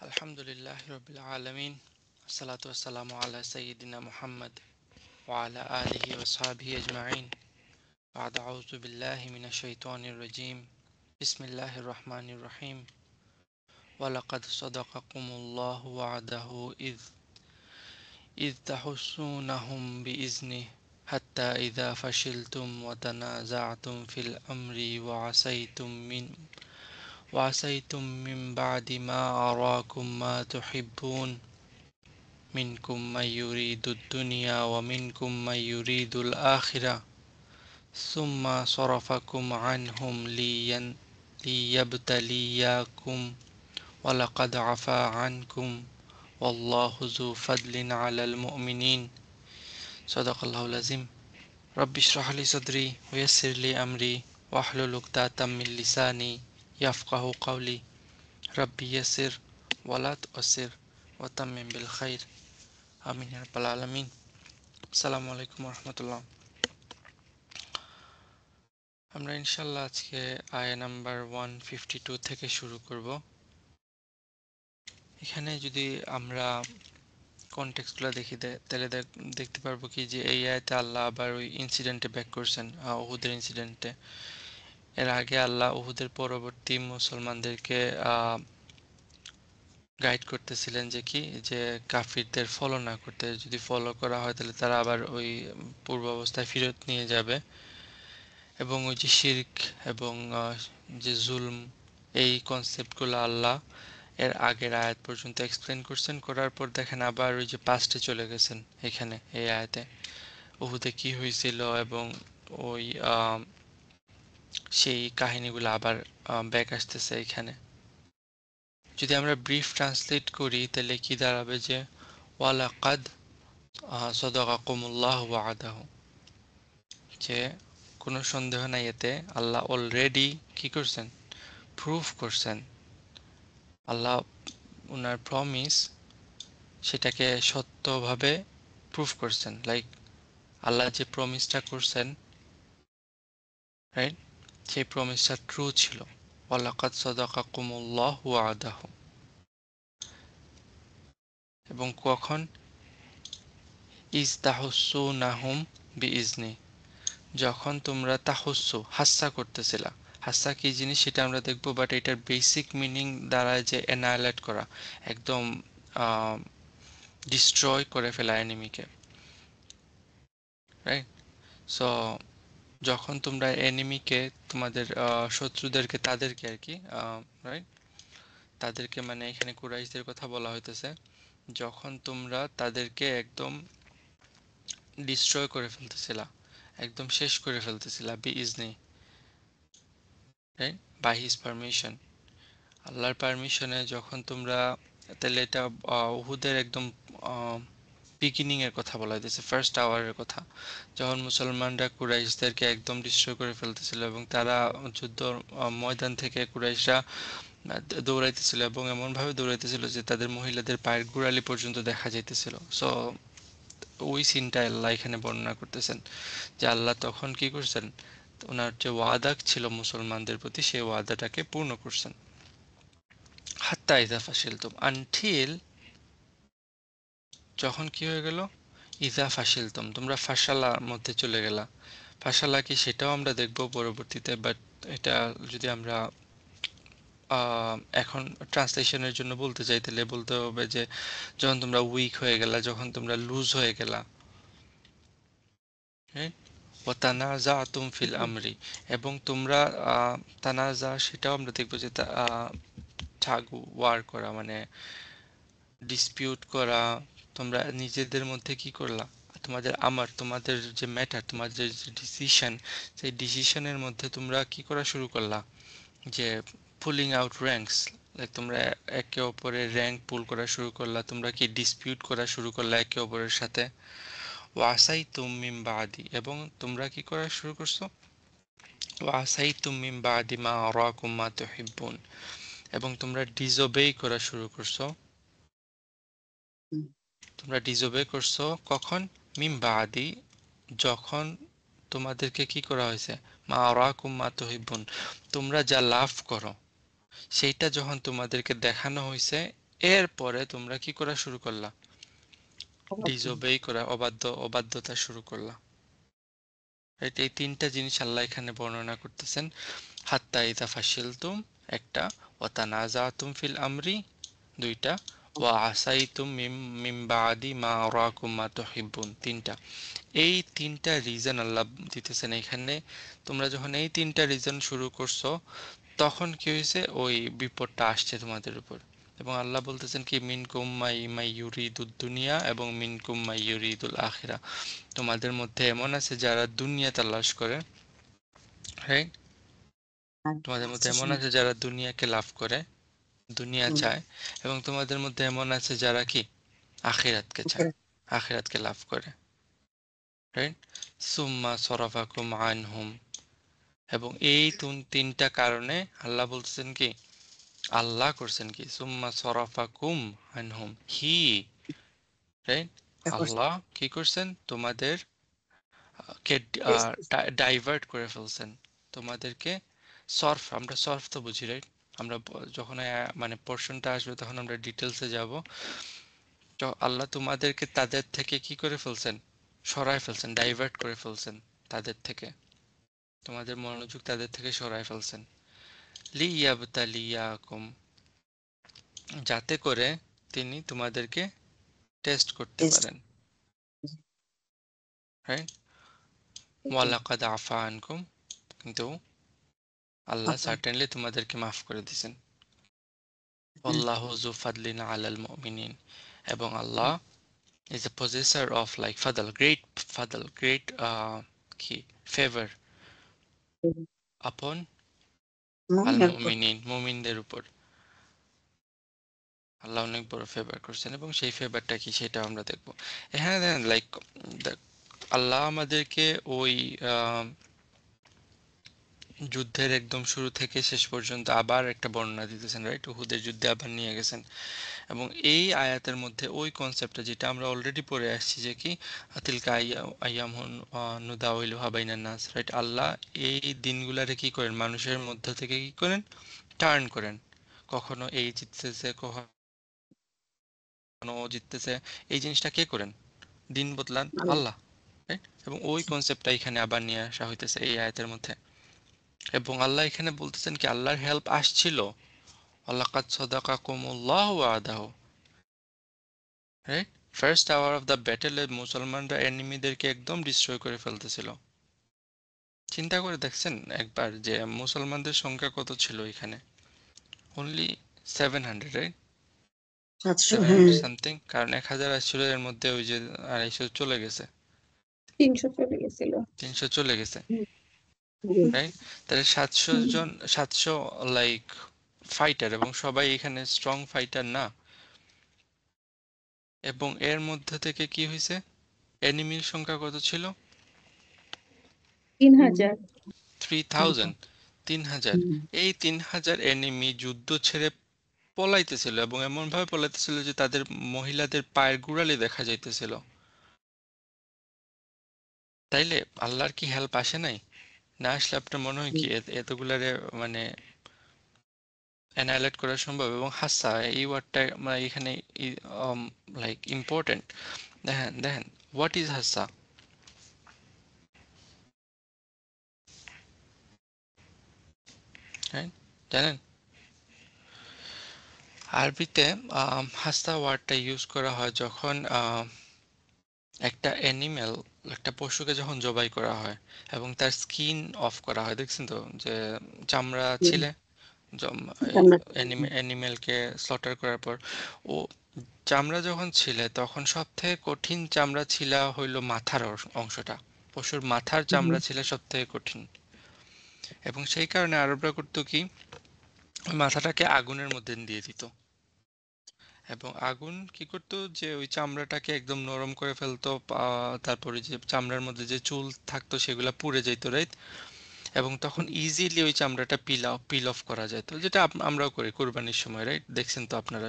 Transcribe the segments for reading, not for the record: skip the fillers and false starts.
আলহামদুলিল্লাহ রবিল আলমিন আসসালাতু আসসালামু আলা সাইয়্যিদিনা মুহাম্মদ ওয়া আলা আলিহি ওয়া সাহবিহি আজমাইন বা'দ আউযু বিল্লাহি মিনাশ শাইতানির রাজীম বিসমিল্লাহির রহমানির রহিম ওয়া লাকাদ সাদাকাকুমুল্লাহু ওয়া'দাহু ইয তাহুসসুনাহুম বিইজনিহি হাত্তা ইযা ফাশিলতুম ওয়া তানাযা'তুম ফিল আমরি وعصيتم من بعد ما أراكم ما تحبون منكم من يريد الدنيا ومنكم من يريد الآخرة ثم صرفكم عنهم ليبتليكم ولقد عفا عنكم والله ذو فضل على المؤمنين صدق الله العظيم رب اشرح لي صدري ويسر لي أمري واحلل عقدة من لساني يفقه قولي ربي يسر ولا تؤسر وتمم بالخير আমিন ইয়া রাব্বাল আলামিন। আসসালামু আলাইকুম ওয়া রাহমাতুল্লাহ। আমরা ইনশাআল্লাহ আজকে আয়া নাম্বার 152 থেকে শুরু করব। এখানে যদি আমরা কনটেক্সটগুলো দেখি তাহলে দেখতে পারবো কি যে এই আয়াতে আল্লাহ আবার ওই ইনসিডেন্টে ব্যাক করছেন, উহুদের ইনসিডেন্টে। এর আগে আল্লাহ উহুদের পরবর্তী মুসলমানদেরকে গাইড করতেছিলেন যে কি যে কাফিরদের ফলো না করতে, যদি ফলো করা হয় তাহলে তারা আবার ওই পূর্ব অবস্থায় ফেরত নিয়ে যাবে। এবং ওই যে শিরক এবং যে জুলম, এই কনসেপ্টগুলো আল্লাহ এর আগের আয়াত পর্যন্ত এক্সপ্লেন করছেন। করার পর দেখেন আবার ওই যে পাস্টে চলে গেছেন এখানে এই আয়াতে উহুদে কি হয়েছিল এবং ওই সেই কাহিনীগুলো আবার ব্যাক আসতেছে এখানে। যদি আমরা ব্রিফ ট্রান্সলেট করি তাহলে কি দাঁড়াবে যে ওয়ালাকাদ সাদাকাকুমুল্লাহু ওয়া'দাহু, যে কোনো সন্দেহ নাই এতে আল্লাহ অলরেডি কি করছেন, প্রুফ করছেন। আল্লাহ ওনার প্রমিস সেটাকে সত্যভাবে প্রুফ করছেন। লাইক আল্লাহ যে প্রমিসটা করছেন, রাইট, সেই প্রমিসটা ট্রু ছিল। ওয়ালাকাদ সাদাকাকুমুল্লাহু ওয়া'দাহু। এবং কখন? ইজ তাহুসসুনাহুম বিইজনি, যখন তোমরা তাহুসসু হাস্সা করতেছিলা। হাস্সা কি জিনিস সেটা আমরা দেখবো, বাট এটার বেসিক মিনিং দাঁড়ায় যে অ্যানাইলেট করা, একদম ডিস্ট্রয় করে ফেলা এনিমিকে, রাইট। সো যখন তোমরা এনিমিকে, তোমাদের শত্রুদেরকে, তাদেরকে আর কি, রাইট, তাদেরকে মানে এখানে কুরাইশদের কথা বলা হইতেছে, যখন তোমরা তাদেরকে একদম ডিস্ট্রয় করে ফেলতেছিলা, একদম শেষ করে ফেলতেছিলা, বি ইজনি, রাইট, বাই হিজ পারমিশন, আল্লাহর পারমিশনে যখন তোমরা, তাহলে এটা উহুদের একদম বিগিনিং এর কথা বলা হইতেছে, ফার্স্ট আওয়ারের কথা, যখন মুসলমানরা কুরাইশদেরকে একদম ডিস্ট্রয় করে ফেলতেছিল এবং তারা যুদ্ধ ময়দান থেকে কুরাইশরা দৌড়াইতেছিল এবং এমনভাবে দৌড়াইতেছিল যে তাদের মহিলাদের পায়ের গোড়ালি পর্যন্ত দেখা যাইতেছিল। সো ওই সিনটা আল্লাহ এখানে বর্ণনা করতেছেন যে আল্লাহ তখন কি করছেন, ওনার যে ওয়াদা ছিল মুসলমানদের প্রতি সেই ওয়াদাটাকে পূর্ণ করছেন। হাত্তা ইযা ফাশিলতুম, আনটিল, যখন কি হয়ে গেল, ইযা ফাশিলতুম, তোমরা ফাশালার মধ্যে চলে গেলা। ফাশালা কি সেটাও আমরা দেখব পরবর্তীতে, বাট এটা যদি আমরা এখন ট্রান্সলেশনের জন্য বলতে চাই তাহলে বলতে হবে যে যখন তোমরা উইক হয়ে গেলা, যখন তোমরা লুজ হয়ে গেলা, ও তানাজাতুম ফিল আমরি, এবং তোমরা তানাজা, সেটাও আমরা দেখবো যে ঠাগু ওয়ার করা, মানে ডিসপিউট করা। তোমরা নিজেদের মধ্যে কি করলা, তোমাদের যে ম্যাটার, তোমাদের যে ডিসিশন, সেই ডিসিশনের মধ্যে তোমরা কি করা শুরু করলা, যে পুলিং আউট র্যাঙ্কস, লাইক তোমরা একে অপরের র্যাঙ্ক পুল করা শুরু করলা, তোমরা কি ডিসপিউট করা শুরু করলা একে অপরের সাথে। ওয়াসাইতুম মিন বাদি, এবং তোমরা কি করা শুরু করছো, ওয়াসাইতুম মিন বাদি মা আরাকুম মা তুহিব্বুন, এবং তোমরা ডিসওবে করা শুরু করছো। তোমরা ডিসওবে করছো কখন? মিন বাদি, যখন তোমাদেরকে কি করা হয়েছে, মা আরাকুম মা তুহিব্বুন, তোমরা যা লাভ করো সেইটা যখন তোমাদেরকে দেখানো হয়েছে এরপরে তোমরা কি করা শুরু করলা? ডিসোবে করা, অবাধ্যতা শুরু করলা। রাইট? এই তিনটা জিনিস আল্লাহ এখানে বর্ণনা করতেছেন। হাত্তা ইযা ফাশিলতুম একটা, ওয়া তানাযাতুম ফিল আমরি দুইটা, ওয়া আসাইতুম মিন বাদি মা আরাকুম মা তুহিব্বুন তিনটা। এই তিনটা রিজন আল্লাহ দিতেছেন এখানে। তোমরা যখন এই তিনটা রিজন শুরু করছো, তখন কি হয়েছে? ওই বিপদটা আসছে তোমাদের উপর। এবং আল্লাহ বলতেছেন কি, মিনকুম মাই ইউরিদুদ দুনিয়া এবং মিনকুম মাই ইউরিদুল আখিরা। তোমাদের মধ্যে এমন আছে যারা দুনিয়া তালাশ করে, রাইট? তোমাদের মধ্যে এমন আছে যারা দুনিয়াকে লাভ করে, দুনিয়া চায়। এবং তোমাদের মধ্যে এমন আছে যারা কি আখিরাতকে চায়, আখিরাতকে লাভ করে, রাইট? সুম্মা সরাফাকুম আনহুম। এবং এই তিনটা কারণে আল্লাহ বলতেছেন কি, আল্লাহ করছেন কি, সুম্মা সরাফাকুম আনহুম, হি, রাইট? আল্লাহ কি করছেন? তোমাদের কে ডাইভার্ট করে ফেলছেন, তোমাদেরকে। সরফ, আমরা সরফ তো বুঝি, রাইট? আমরা যখন মানে পোর্শনটা আসবে তখন আমরা ডিটেলসে যাব। তো আল্লাহ তোমাদেরকে তাদের থেকে কি করে ফেলছেন? সরায় ফেলছেন, ডাইভার্ট করে ফেলছেন তাদের থেকে। তোমাদের মনোযোগ তাদের থেকে সরায় ফেলছেন। লিয়াবতালিয়াকুম, যাতে করে তিনি তোমাদেরকে টেস্ট করতে পারেন, রাইট? ওয়ালাকাদ আফা আনকুম, কিন্তু আল্লাহ সার্টেনলি তোমাদেরকে মাফ করে দিয়েছেন। আল্লাহু যু ফাদলিন আলাল মুমিনিন, এবং আল্লাহ is a possessor of like fadl, great কি favor upon আল মুমিনিন, মুমিনদের উপর আল্লাহ অনেক বড় ফেভার করছেন। এবং সেই ফেভারটা কি সেটা আমরা দেখবো। হ্যাঁ, লাইক আল্লাহ আমাদেরকে ওই যুদ্ধের একদম শুরু থেকে শেষ পর্যন্ত আবার একটা বর্ণনা দিতেছেন, রাইট? উহুদের যুদ্ধে আবার নিয়ে গেছেন। এবং এই আয়াতের মধ্যে ওই কনসেপ্টটা যেটা আমরা অলরেডি পড়ে আসছি, যে কি তিলকা আইয়ামুন নুদাউইলুহা বাইনান নাস, রাইট? আল্লাহ এই দিনগুলারে কি করেন? মানুষের মধ্য থেকে কি করেন? টার্ন করেন। কখনো এই জিততেছে, কখনো ও জিততেছে। এই জিনিসটা কে করেন? দিন বদলান আল্লাহ, রাইট? এবং ওই কনসেপ্টটা এখানে আবার নিয়ে আসা হইতেছে এই আয়াতের মধ্যে। এবং আল্লাহ এখানে বলতেছেন কি, আল্লাহর হেল্প আসছিল। ওয়ালাকাদ সাদাকাকুমুল্লাহু ওয়াদাহু, right? First hour of the ব্যাটেলে মুসলমানরা এনিমিদেরকে একদম ডিস্ট্রয় করে ফেলতেছিল। চিন্তা করে দেখছেন একবার যে মুসলমানদের সংখ্যা কত ছিল এখানে? Only 700, right? 700 সামথিং। কারণ 1000 আসছিল, এর মধ্যে ওই যে 250 চলে গেছে, 300 চলে গেছে, রাইট? তাহলে 700 জন, 700 লাইক ফাইটার, এবং সবাই এখানে স্ট্রং ফাইটার না। এবং এর মধ্যে থেকে কি হয়েছে? এনিমির সংখ্যা কত ছিল? 3000। 3000, 3000। এই 3000 এনিমি যুদ্ধ ছেড়ে পলাইতেছিল, এবং এমন ভাবে পলাইতেছিল যে তাদের মহিলাদের পায়ের গোড়ালি দেখা যাইতেছিল। তাইলে আল্লাহর কি হেল্প আসে নাই? না আসলে আপনার মনে হয় কি এতগুলারে মানে অ্যানাইলেট করা সম্ভব? এবং হাসা এই ওয়ার্ডটা মানে এখানে লাইক ইম্পর্টেন্ট। দেখেন দেখেন, হোয়াট ইজ হাসা, রাইট? জানেন? আরবিতে হাসা ওয়ার্ডটা ইউজ করা হয় যখন একটা অ্যানিমেল, একটা পশুকে যখন জবাই করা হয় এবং তার স্কিন অফ করা হয়, দেখছেন তো যে চামড়া ছিলে অ্যানিমেলকে স্লটার করার পর, ও চামড়া যখন ছিলে তখন সব থেকে কঠিন চামড়া ছিলা হইলো মাথার অংশটা। পশুর মাথার চামড়া ছিল সব থেকে কঠিন। এবং সেই কারণে আরবরা করতো কি, ওই মাথাটাকে আগুনের মধ্যে দিয়ে দিত। এবং আগুন কি করতো, যে ওই চামড়াটাকে একদম নরম করে ফেলতো। তারপরে যে চামড়ার মধ্যে যে চুল থাকতো সেগুলা পুড়ে যেত, রাইট? এবং তখন ইজিলি ওই চামড়াটা পিল অফ করা যেত, যেটা আমরাও করি কোরবানির সময়, রাইট? দেখছেন তো আপনারা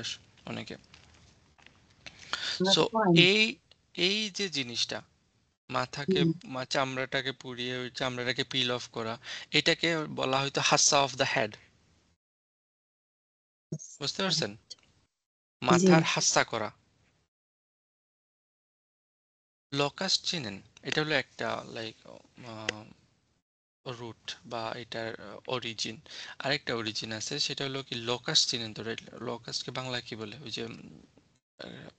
অনেকে। সো এই এই যে জিনিসটা, মাথাকে চামড়াটাকে পুড়িয়ে ওই চামড়াটাকে পিল অফ করা, এটাকে বলা হয়তো হাসা অফ দ্য হেড। বুঝতে পারছেন? মাথার হাস্তা করা। লকাস্ট চিনেন? এটা হলো একটা লাইক রুট বা এটার অরিজিন। আরেকটা অরিজিন আছে, সেটা হলো কি লোকাস চিনেন তো? লোকাসকে বাংলা কি বলে? ওই যে আহ,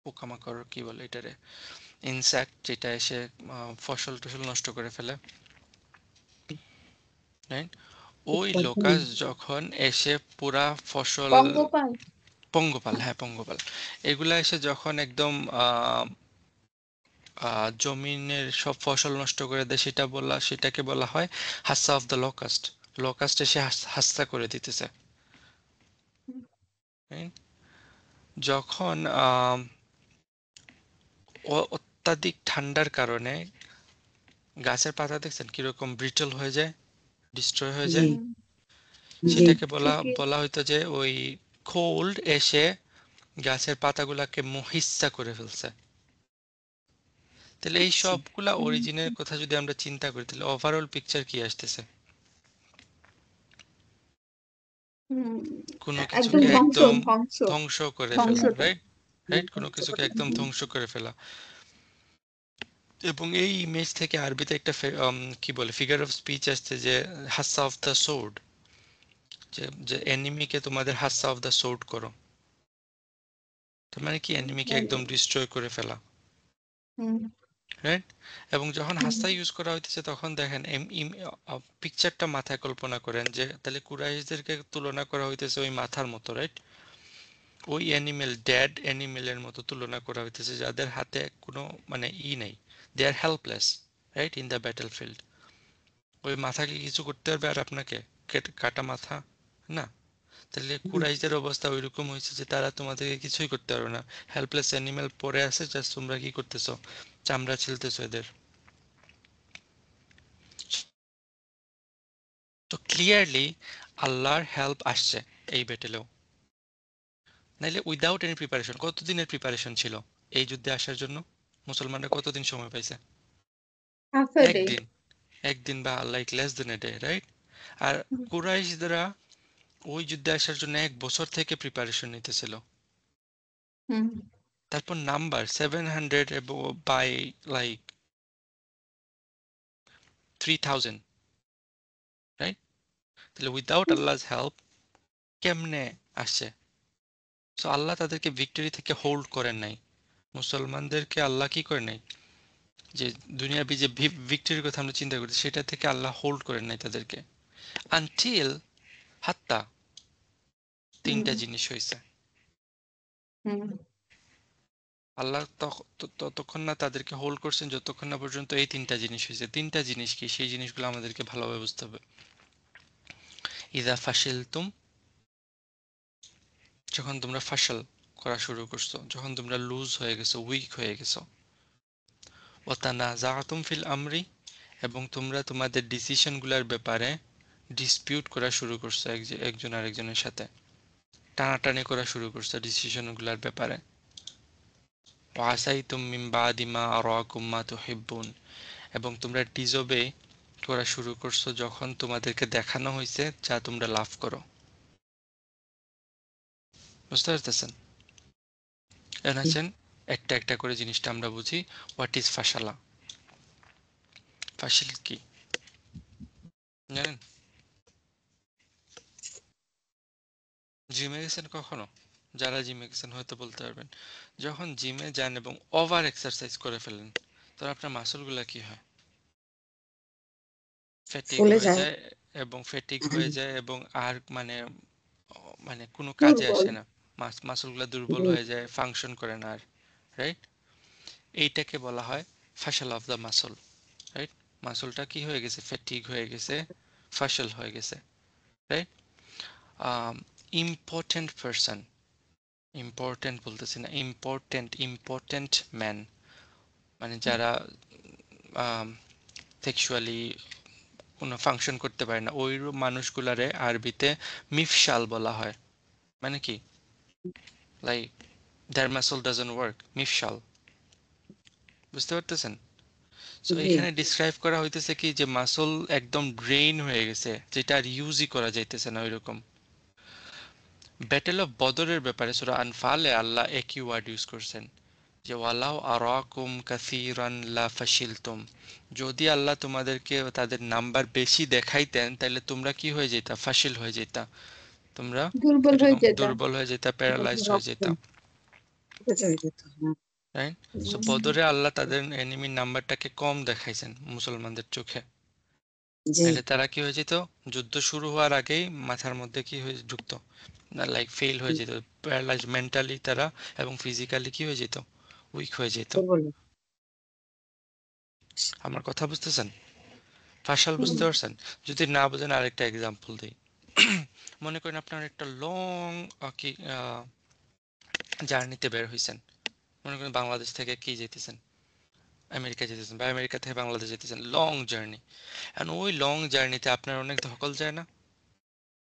পোকামাকড় কি বলে এটারে, ইনসেক্ট, যেটা এসে ফসল টসল নষ্ট করে ফেলে, রাইট? ওই লোকাস যখন এসে পুরা ফসল, পঙ্গপাল। পঙ্গপাল, হ্যাঁ পঙ্গপাল, এগুলা এসে যখন একদম জমিনের সব ফসল নষ্ট করে দেয়, সেটাকে বলা হয় হাস্সা অফ দ্য লোকাস্ট। লোকাস্ট এসে হাস্তা করে দিতেছে, right? যখন অত্যাধিক ঠান্ডার কারণে গাছের পাতা দেখছেন কিরকম ব্রিটল হয়ে যায়, ডিস্ট্রয় হয়ে যায়, সেটাকে বলা ঠিকই। বলা হয়তো যে ওই কোল্ড এসে গাছের পাতাগুলাকে মহিষ্যা করে ফেলছে। তাহলে এই আচ্ছা। সবগুলা অরিজিনের কথা যদি আমরা চিন্তা করি, তাহলে ওভারঅল পিকচার কি আসতেছে? হুম, কোনো একদম কিছুকে ধ্বংস একদম ধ্বংস ধ্বংস করে ফেলা, ধ্বংসটা। রাইট? রাইট, কোনো কিছুকে একদম ধ্বংস করে ফেলা। এবং এই ইমেজ থেকে আরবিতে একটা কি বলে ফিগার অফ স্পিচ আসছে যে হাসা অফ দ্য সোর্ড, যে যে এনিমিকে তোমাদের হাসা অফ দ্য সোর্ড করো, তার মানে কি এনিমিকে একদম ডিস্ট্রয় করে ফেলা, হুম রাইট? এবং যখন হুম হাসা ইউজ করা হইতেছে তখন দেখেন পিকচারটা মাথায় কল্পনা করেন যে তাহলে কুরাইশদেরকে তুলনা করা হইতেছে ওই মাথার মতো, রাইট? ওই অ্যানিমেল, ড্যাড অ্যানিমেলের মতো তুলনা করা হইতেছে, যাদের হাতে কোনো মানে নেই, they are helpless, right, in the battlefield. ওই মাথাকে কিছু করতে পারবে আর আপনাকে? কাটা মাথা না। তাহলে কুরাইশদের অবস্থা ওইরকম হয়েছে যে তারা তোমাদেরকে কিছুই করতে পারবে না, হেল্পলেস অ্যানিমেল পড়ে আছে, জাস্ট তোমরা কি করতেছো, চামড়া ছিলতেছো এদের। তো ক্লিয়ারলি আল্লাহর হেল্প আসছে এই ব্যাটেলেও, নাইলে উইদাউট এনি প্রিপারেশন, কতদিনের প্রিপারেশন ছিল এই যুদ্ধে আসার জন্য? মুসলমানরা কতদিন সময় পাইছে? Half a day. একদিন। একদিন বা like less than a day, right? আর কুরাইশরা ওই যুদ্ধে আসার জন্য 1 বছর থেকে প্রিপারেশন নিতেছিল। হুম তারপর নাম্বার 700 বাই লাইক 3000, রাইট? তাহলে উইদাউট আল্লাহ's হেল্প কেমনে আসছে? সো আল্লাহ তাদেরকে ভিক্টরি থেকে হোল্ড করেন নাই। মুসলমানদেরকে আল্লাহ কি করে নাই, যে দুনিয়াবি যে ভিক্টরির কথা আমরা চিন্তা করছি, সেটা থেকে আল্লাহ হোল্ড করেন নাই তাদেরকে, আনটিল হাত্তা তিনটা জিনিস হয়েছে। হুম আল্লাহ ততক্ষণ না তাদেরকে হোল্ড করছেন যতক্ষণ না পর্যন্ত এই তিনটা জিনিস হয়েছে। তিনটা জিনিস কি, সেই জিনিসগুলো আমাদেরকে ভালোভাবে বুঝতে হবে। ইদা ফাশিলতুম, যখন তোমরা ফাশল করা শুরু করছো, যখন তোমরা লুজ হয়ে গেছো, উইক হয়ে গেছো। ওয়াতানাজাতুম ফিল আমরি, এবং তোমরা তোমাদের ডিসিশনগুলোর ব্যাপারে ডিসপিউট করা শুরু করছো একজন আরেকজনের সাথে, টানাটানি করা শুরু করছো ডিসিশনগুলোর ব্যাপারে। ওয়াসাইতুম মিন বাদি মা আরাকুম মা তুহিব্বুন, এবং তোমরা ডিজোবে করা শুরু করছো যখন তোমাদেরকে দেখানো হয়েছে যা তোমরা লাভ করো। বুঝতে পারতেছেন? এখন আছেন একটা একটা করে জিনিসটা আমরা বুঝি। What is ফাশালা? ফাশিল কি জানেন? জিমে গেছেন কখনো? যারা জিমে গেছেন হয়তো বলতে পারবেন। যখন জিমে যান এবং ওভার এক্সারসাইজ করে ফেলেন, তখন আপনার মাসলগুলা কি হয়? ফ্যাটিক ফুলে হয়ে যায়। যায়, এবং ফ্যাটিক হয়ে যায় এবং আর মানে মানে কোনো কাজে দুর্বল। আসে না। মাসলগুলা দুর্বল হয়ে যায়, ফাংশন করে না আর, রাইট? এইটাকে বলা হয় ফাশল অফ দ্য মাসল, রাইট? মাসলটা কি হয়ে গেছে? ফ্যাটিক হয়ে গেছে, ফাশল হয়ে গেছে, রাইট? ইম্পর্টেন্ট পারসন, ইম্পর্টেন্ট বলতেছি না, ইম্পর্টেন্ট, ইম্পর্টেন্ট ম্যান, মানে যারা সেক্সুয়ালি কোনো ফাংশন করতে পারে না, ওইরূপ মানুষগুলারে আরবিতে মিফশাল বলা হয়। মানে কি, like their muscle doesn't work, মিফশাল। বুঝতে পারতেছেন? সো জি। এখানে ডিসক্রাইব করা হইতেছে কি, যে মাসল একদম ড্রেইন হয়ে গেছে, যেটা আর ইউজই করা যাইতেছে না ওইরকম। ব্যাটেল অফ বদরের ব্যাপারে সূরা আনফালে আল্লাহ একই ওয়ার্ড ইউজ করছেন যে ওয়ালাউ আরাকুম কাসীরান লা ফাশিলতুম, যদি আল্লাহ তোমাদেরকে তাদের নাম্বার বেশি দেখাইতেন তাহলে তোমরা কি হয়ে যেতা? ফাশিল হয়ে যেতা, তোমরা দুর্বল হয়ে এরকম যেতাম। দুর্বল হয়ে যেতা, প্যারালাইজড হয়ে যেতা, রাইট? সো বদরে আল্লাহ তাদের এনিমির নাম্বারটাকে কম দেখাইছেন মুসলমানদের চোখে, তাহলে তারা কি হয়ে যেত? যুদ্ধ শুরু হওয়ার আগেই মাথার মধ্যে কি হয়ে ঢুকতো না, লাইক ফেল হয়ে যেত, প্যারালাইজ মেন্টালি তারা, এবং ফিজিক্যালি কি হয়ে যেত? উইক হয়ে যেত। আমার কথা বুঝতেছেন? ফাশাল বুঝতে পারছেন? যদি না বুঝেন আরেকটা এক্সাম্পল দিই। মনে করেন আপনার একটা লং কি জার্নিতে বের হইছেন, মনে করেন বাংলাদেশ থেকে কি যেতেছেন, আমেরিকা যেতেছেন, বা আমেরিকা থেকে বাংলাদেশ যেতেছেন, লং জার্নি। এন্ড ওই লং জার্নিতে আপনার অনেক ধকল যায় না?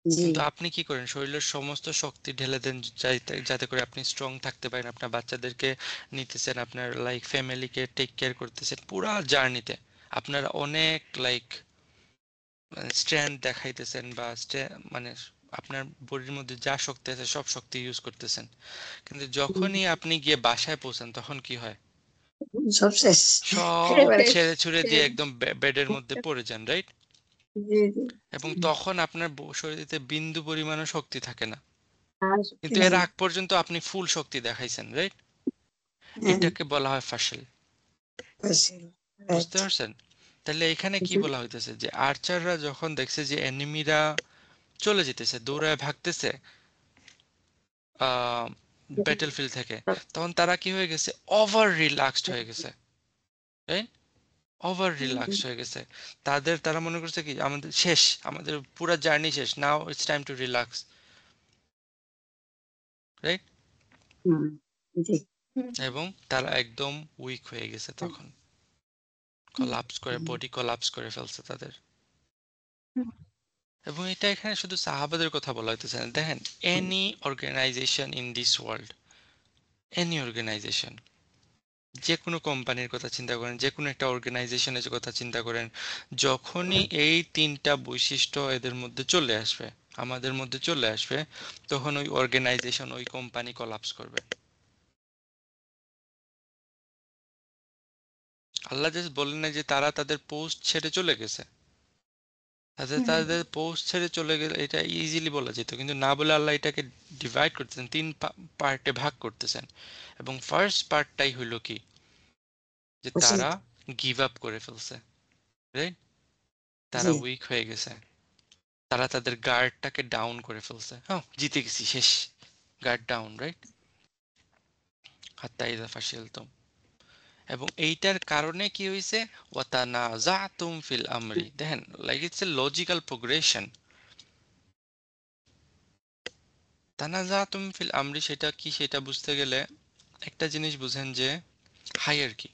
কিন্তু আপনি কি করেন? শরীরের সমস্ত শক্তি ঢেলে দেন যাতে করে আপনি স্ট্রং থাকতে পারেন, আপনার বাচ্চাদেরকে নিতেছেন, আপনার লাইক ফ্যামিলিকে টেক কেয়ার করতেছেন পুরা জার্নিতে, আপনারা অনেক লাইক স্ট্রেংথ দেখাইতেছেন, বা মানে আপনার বডির মধ্যে যা শক্তি আছে সব শক্তি ইউজ করতেছেন। কিন্তু যখনই আপনি গিয়ে বাসায় পৌঁছান তখন কি হয়? সব শেষ। সব শেষ, ছেড়ে ছুড়ে দিয়ে শেষ। একদম বেডের মধ্যে পড়ে যান, রাইট? এবং তখন আপনার শরীরে বিন্দু পরিমাণও শক্তি থাকে না, কিন্তু এর আগ পর্যন্ত আপনি ফুল শক্তি দেখাইছেন, রাইট? এটাকে বলা হয় ফাশল। বুঝতে পারছেন? তাহলে এখানে কি বলা হইতেছে যে আর্চাররা যখন দেখছে যে এনিমিরা চলে যেতেছে, দৌড়ায় ভাগতেছে ব্যাটল ফিল্ড থেকে, তখন তারা কি হয়ে গেছে? ওভার রিল্যাক্সড হয়ে গেছে, রাইট? ওভার রিল্যাক্সড হয়ে গেছে। তারা মনে করছে কি আমাদের শেষ, আমাদের পুরো জার্নি শেষ, now it's time to relax, right? এবং তারা একদম উইক হয়ে গেছে, তখন কোলাপস করে, বডি কোলাপস করে ফেলছে তাদের। এবং এটা এখানে শুধু সাহাবাদের কথা বলা হইতেছে না, দেখেন any organisation in this world, any organisation, যে কোনো কোম্পানির কথা চিন্তা করেন, যে কোনো একটা অর্গানাইজেশনের কথা চিন্তা করেন, যখনই এই তিনটা বৈশিষ্ট্য এদের মধ্যে চলে আসবে, আমাদের মধ্যে চলে আসবে, তখন ওই অর্গানাইজেশন, ওই কোম্পানি কোলাপস করবে। আল্লাহ জাস্ট বলেন না যে তারা তাদের পোস্ট ছেড়ে চলে গেছে, তাদের পোস্ট ছেড়ে চলে গেলে এটা ইজিলি বলা যেত, কিন্তু না বলে আল্লাহ এটাকে ডিভাইড করতেছেন, তিন পার্টে ভাগ করতেছেন। এবং ফার্স্ট পার্টটাই হইল কি, যে তারা গিভ আপ করে ফেলছে, রাইট? তারা উইক হয়ে গেছে, তারা তাদের গার্ডটাকে ডাউন করে ফেলছে, হ্যাঁ জিতে গেছি, শেষ, গার্ড ডাউন, রাইট? হাত্তা ইযা ফাশিলতুম। এবং এইটার কারণে কি হয়েছে? ওয়াতানাযাতুম ফিল আমরি, দেখেন like it's a logical progression. তানাযাতুম ফিল আমরি সেটা কি, সেটা বুঝতে গেলে একটা জিনিস বুঝেন যে হায়ারকি,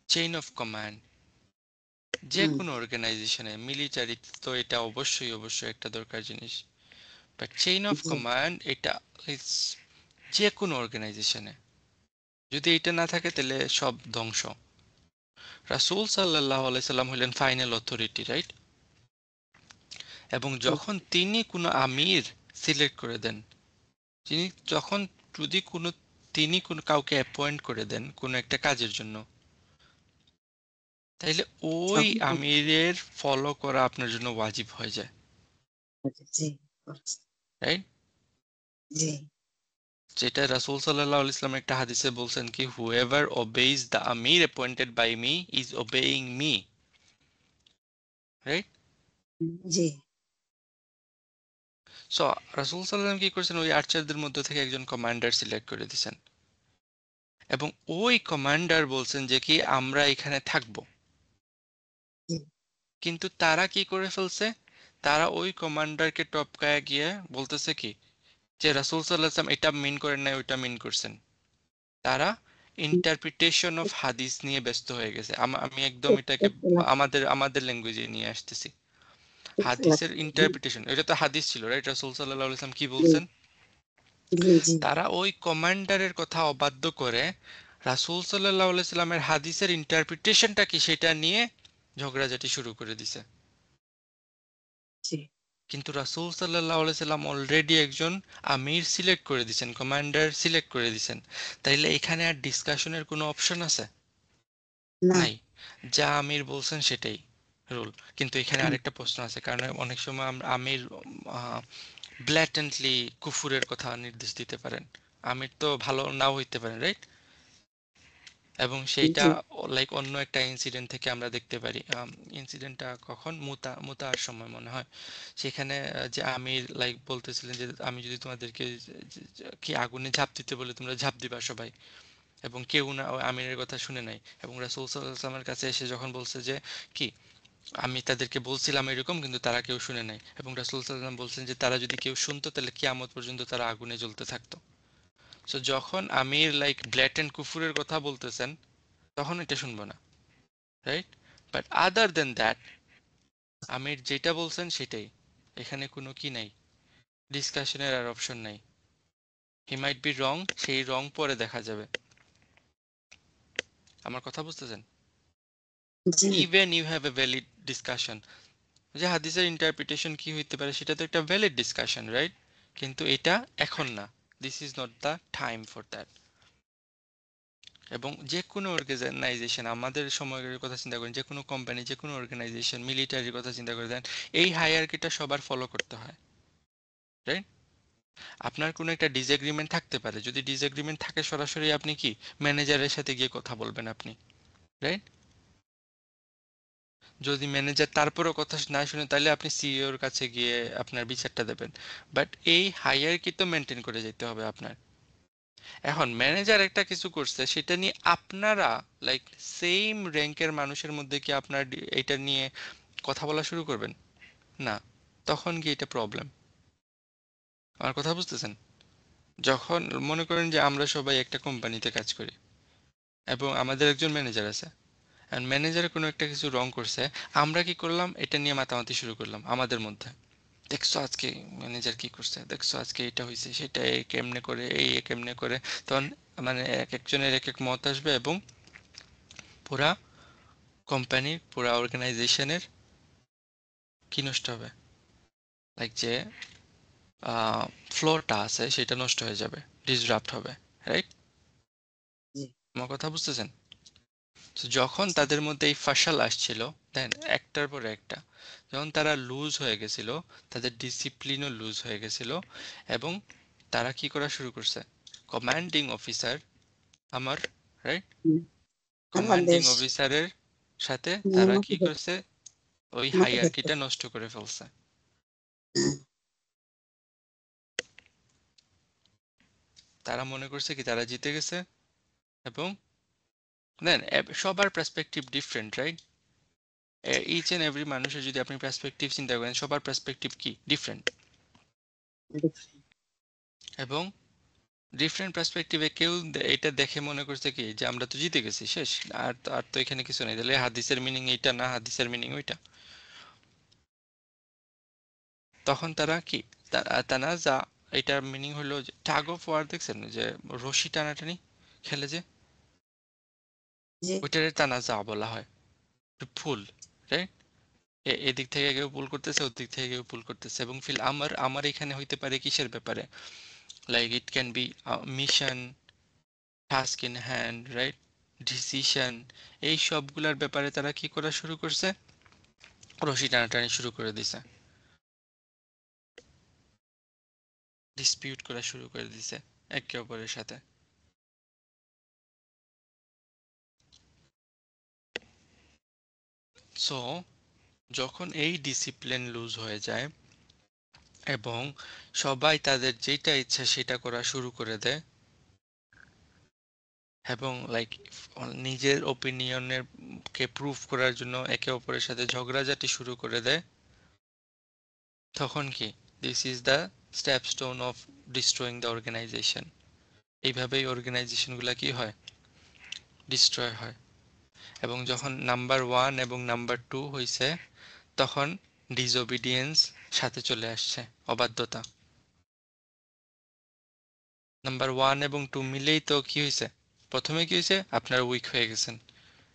চেইন অফ কমান্ড, যে কোনো অর্গানাইজেশনে, মিলিটারি তো এটা অবশ্যই অবশ্যই একটা দরকার জিনিস, বাট চেইন অফ কমান্ড এটা ইটস যে কোনো অর্গানাইজেশনে যদি এটা না থাকে তাহলে সব ধ্বংস। রাসূল সাল্লাল্লাহু আলাইহি সাল্লাম হলেন ফাইনাল অথরিটি, রাইট? এবং যখন তিনি কোনো আমির সিলেক্ট করে দেন, তিনি যখন যদি কোনো তিনি কোনো কাউকে অ্যাপয়েন্ট করে দেন কোনো একটা কাজের জন্য, তাইলে ওই আমিরের ফলো করা আপনার জন্য ওয়াজিব হয়ে যায়, রাইট? যেটা রাসূল সাল্লাল্লাহু আলাইহি ওয়াসাল্লাম একটা হাদিসে বলছেন কি, হুএভার ওবেইজ দ্য আমির appointed by me is obeying me, right? So রাসূল সাল্লাল্লাহু আলাইহি ওয়াসাল্লাম কি করেছেন? ওই আর্চারদের মধ্যে থেকে একজন কমান্ডার সিলেক্ট করে দিয়েছেন, এবং ওই কমান্ডার বলছেন যে কি আমরা এখানে থাকবো। কিন্তু তারা কি করে ফেলছে? তারা ওই কমান্ডারকে টপকায় গিয়ে বলতেছে কি যে রাসূল সাল্লাল্লাহু আলাইহি ওয়াসাল্লাম এটা মিন করেন নাই, ওইটা মিন করছেন। তারা ইন্টারপ্রিটেশন অফ হাদিস নিয়ে ব্যস্ত হয়ে গেছে। আমি একদম এটাকে আমাদের আমাদের ল্যাঙ্গুয়েজে নিয়ে আসতেছি। হাদিসের ইন্টারপ্রিটেশন, এটা তো হাদিস ছিল, রাইট? রাসূল সাল্লাল্লাহু আলাইহি ওয়াসাল্লাম কি বলছেন? তারা ওই কমান্ডারের কথা অবাধ্য করে রাসূল সাল্লাল্লাহু আলাইহি সাল্লামের হাদিসের ইন্টারপ্রিটেশনটা কি সেটা নিয়ে ঝগড়াঝাটি শুরু করে দিছে। কিন্তু রাসূল সাল্লাল্লাহু আলাইহি সাল্লাম অলরেডি একজন আমির সিলেক্ট করে দিয়েছেন, কমান্ডার সিলেক্ট করে দিয়েছেন। তাইলে এখানে আর ডিসকাশনের কোনো অপশন আছে? না। নাই। যা আমির বলছেন সেটাই রুল। কিন্তু এখানে হুম, আরেকটা প্রশ্ন আছে, কারণ অনেক সময় আমির ব্ল্যাটেন্টলি কুফুরের কথা নির্দেশ দিতে পারেন। আমির তো ভালো নাও হইতে পারেন, রাইট? এবং সেইটা জি, লাইক অন্য একটা ইনসিডেন্ট থেকে আমরা দেখতে পারি। ইনসিডেন্টটা কখন, মুতার সময় মনে হয়। সেখানে যে আমির লাইক বলতেছিলেন যে আমি যদি তোমাদেরকে কি আগুনে ঝাঁপ দিতে বলে তোমরা ঝাঁপ দিবা সবাই, এবং কেউ না ওই আমিরের কথা শুনে নাই। এবং রাসূল সাল্লাল্লাহু আলাইহি ওয়াসাল্লামের কাছে এসে যখন বলছে যে কি আমি তাদেরকে বলছিলাম এরকম, কিন্তু তারা কেউ শুনে নাই। এবং রাসূল সাল্লাল্লাহু আলাইহি ওয়াসাল্লাম বলছেন যে তারা যদি কেউ শুনতো তাহলে কিয়ামত পর্যন্ত তারা আগুনে জ্বলতে থাকতো। সো যখন আমির লাইক ব্ল্যাটেন্ট কুফুরের কথা বলতেছেন তখন এটা শুনবো না, right? But other than that আমির যেটা বলছেন সেটাই। এখানে কোনো কি নাই, ডিসকাশনের আর অপশন নাই। হি মাইট বি রং, সেই রং পরে দেখা যাবে। আমার কথা বুঝতেছেন? জি, even you have a valid discussion, যে হাদিসের ইন্টারপ্রিটেশন কি হইতে পারে সেটা তো একটা ভ্যালিড ডিসকাশন, রাইট? কিন্তু এটা এখন না, this is not the time for that. এবং যে কোনো অর্গানাইজেশন, আমাদের সময়ের কথা চিন্তা করেন, যে কোনো কোম্পানি, যে কোনো অর্গানাইজেশন, মিলিটারির কথা চিন্তা করে দেন, এই হায়ারকিটা সবার ফলো করতে হয়, রাইট? আপনার কোনো একটা ডিসএগ্রিমেন্ট থাকতে পারে, যদি ডিসএগ্রিমেন্ট থাকে সরাসরি আপনি কি ম্যানেজারের সাথে গিয়ে কথা বলবেন আপনি, রাইট? যদি ম্যানেজার তারপরেও কথা না শুনে তাহলে আপনি সিইওর কাছে গিয়ে আপনার বিচারটা দেবেন। বাট এই হায়ারকি তো মেনটেন করে যেতে হবে আপনার। এখন ম্যানেজার একটা কিছু করছে সেটা নিয়ে আপনারা লাইক সেম র্যাঙ্কের মানুষের মধ্যে কি আপনার এটা নিয়ে কথা বলা শুরু করবেন? না। তখন কি এটা প্রবলেম? আমার কথা বুঝতেছেন? যখন মনে করেন যে আমরা সবাই একটা কোম্পানিতে কাজ করি এবং আমাদের একজন ম্যানেজার আছে, আর ম্যানেজার কোনো একটা কিছু রং করছে, আমরা কি করলাম, এটা নিয়ে মাতামাতি শুরু করলাম আমাদের মধ্যে। দেখছো আজকে ম্যানেজার কি করছে, দেখছো আজকে এটা হয়েছে, সেটা এই কেমনে করে, এই কেমনে করে। তখন মানে এক একজনের এক এক মত আসবে এবং পুরা কোম্পানির, পুরা অর্গানাইজেশনের কি নষ্ট হবে, লাইক যে ফ্লোরটা আছে সেটা নষ্ট হয়ে যাবে, ডিসরাপ্ট হবে, রাইট? জি, আমার কথা বুঝতেছেন? তো যখন তাদের মধ্যে এই ফাসাল আসছিল, দেন একটার পর একটা, যখন তারা লুজ হয়ে গেছিল, তাদের ডিসিপ্লিনও লুজ হয়ে গেছিল, এবং তারা কি করা শুরু করছে, কমান্ডিং অফিসার আমার, রাইট, হুম, কমান্ডিং আমাদের অফিসারের সাথে তারা কি মতভেদ করছে, ওই মতভেদ হায়ারকিটা নষ্ট করে ফেলছে। তারা মনে করছে কি তারা জিতে গেছে, এবং দেন সবার perspective different, right? Each and every মানুষের যদি আপনি পার্সপেক্টিভ চিন্তা করেন, সবার পার্সপেক্টিভ কি ডিফারেন্ট, এবং ডিফারেন্ট পার্সপেক্টিভে কেউ এটা দেখে মনে করছে কি যে আমরা তো জিতে গেছি, শেষ, আর তো এখানে কিছু নেই, তাহলে হাদিসের মিনিং এইটা না, হাদিসের মিনিং ওইটা। তখন তারা কি তানাজা, এটার মিনিং হলো যে টাগ অফ ওয়ার, দেখছেন যে রশি টানাটানি খেলে যে, জি, ওইটারে তানাজা বলা হয়, ফুল, রাইট? এদিক থেকে কেউ পুল করতেছে, ওদিক থেকে কেউ পুল করতেছে, এবং ফিল আমার আমার এখানে হইতে পারে কিসের ব্যাপারে, like it can be mission, task in hand, right, decision, এই সবগুলার ব্যাপারে তারা কি করা শুরু করছে, রশি টানাটানি শুরু করে দিছে, ডিসপিউট করা শুরু করে দিছে একে অপরের সাথে। সো যখন এই ডিসিপ্লিন লুজ হয়ে যায় এবং সবাই তাদের যেটা ইচ্ছা সেটা করা শুরু করে দেয়, এবং লাইক নিজের ওপিনিয়নের কে প্রুভ করার জন্য একে অপরের সাথে ঝগড়াঝাটি শুরু করে দেয়, তখন কি, this is the stepstone of destroying the organisation. এইভাবেই অর্গানাইজেশনগুলো কি হয়, ডিস্ট্রয় হয়। এবং যখন নাম্বার ওয়ান এবং নাম্বার টু হয়েছে, তখন ডিসওবিডিয়েন্স সাথে চলে আসছে, অবাধ্যতা। নাম্বার ওয়ান এবং টু মিলেই তো কি হয়েছে, প্রথমে কি হয়েছে, আপনারা উইক হয়ে গেছেন।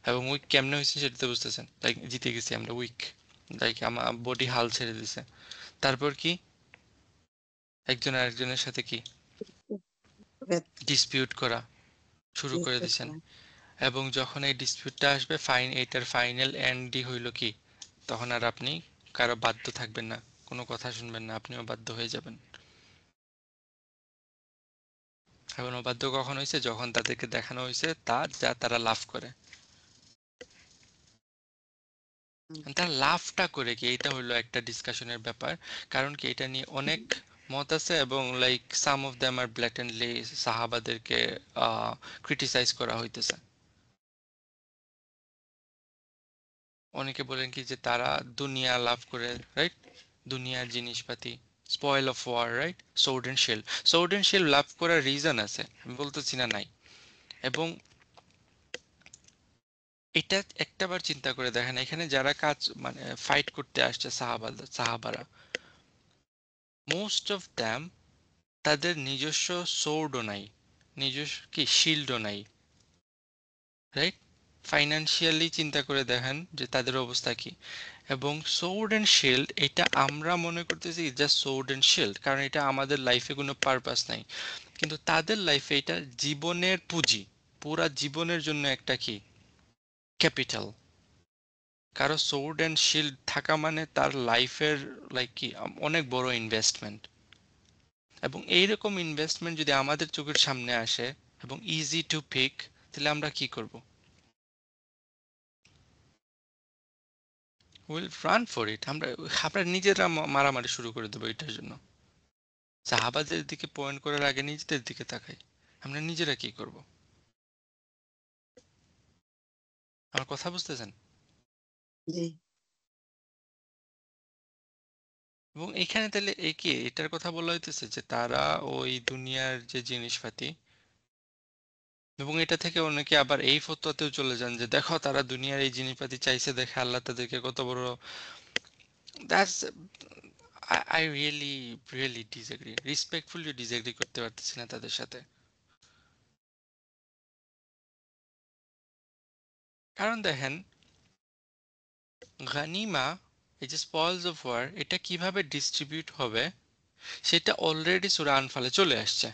এবং উইক কেমনে হয়েছে সেটা তো বুঝতেছেন, লাইক জিতে গেছি আমরা, উইক, লাইক আমার বডি হাল ছেড়ে দিছে। তারপর কি একজন আরেকজনের সাথে কি ডিসপিউট করা শুরু করে দিয়েছেন, এবং যখন এই ডিসপিউটটা আসবে এটার ফাইনাল এন্ডই হইল কি, তখন আর আপনি কারো বাধ্য থাকবেন না, কোনো কথা শুনবেন না, আপনিও বাধ্য হয়ে যাবেন। এখন অবাধ্য কখন হয়েছে, যখন তাদেরকে দেখানো হয়েছে যা তারা লাভ করে। তার লাভটা করে কি, এটা হলো একটা ডিসকাশনের ব্যাপার। কারণ কি, এটা নিয়ে অনেক মত আছে, এবং like some of them are blatantly সাহাবাদেরকে ক্রিটিসাইজ করা হইতেছে। অনেকে বলেন কি যে তারা দুনিয়া লাভ করে, রাইট, দুনিয়ার জিনিসপাতি, spoil of war, right, sword and shield. Sword and shield লাভ করার রিজন আছে, আমি বলতেছি না নাই। এবং এটা একটাবার চিন্তা করে দেখেন, এখানে যারা কাজ মানে ফাইট করতে আসছে সাহাবারা, মোস্ট অফ দ্যাম তাদের নিজস্ব সোর্ডও নাই, নিজস্ব কি শিল্ডও নাই, রাইট। ফাইনান্সিয়ালি চিন্তা করে দেখেন যে তাদের অবস্থা কি। এবং সোর্ড অ্যান্ড শিল্ড, এটা আমরা মনে করতেছি জাস্ট সোর্ড অ্যান্ড শিল্ড, কারণ এটা আমাদের লাইফে কোনো পারপাস নাই, কিন্তু তাদের লাইফে এটা জীবনের পুঁজি, পুরা জীবনের জন্য একটা কি ক্যাপিটাল। কারো সোর্ড অ্যান্ড শিল্ড থাকা মানে তার লাইফের লাইক কি অনেক বড় ইনভেস্টমেন্ট। এবং এইরকম ইনভেস্টমেন্ট যদি আমাদের চোখের সামনে আসে এবং ইজি টু পিক, তাহলে আমরা কি করব? উইল রান ফর ইট। আমরা নিজেরা মারামারি শুরু করে দেবো এটার জন্য। সাহাবাদের দিকে পয়েন্ট করার আগে নিজেদের দিকে তাকাই, আমরা নিজেরা কি করব? আমার কথা বুঝতেছেন? জি এবং এখানে তাহলে এই কি এটার কথা বলা হইতেছে যে তারা ওই দুনিয়ার যে জিনিসপাতি, এবং এটা থেকে অনেকে আবার এই ফতোয়াতেও চলে যান যে দেখো তারা দুনিয়ার এই জিনিসপাতি চাইছে দেখে আল্লাহ তাদেরকে কত বড়। That's I really really disagree, respectfully disagree করতে পারতেছি না তাদের সাথে। কারণ দেখেন, গানিমা, এই যে স্পয়েলস অফ ওয়ার, এটা কিভাবে ডিস্ট্রিবিউট হবে সেটা অলরেডি সূরা আনফালে চলে আসছে,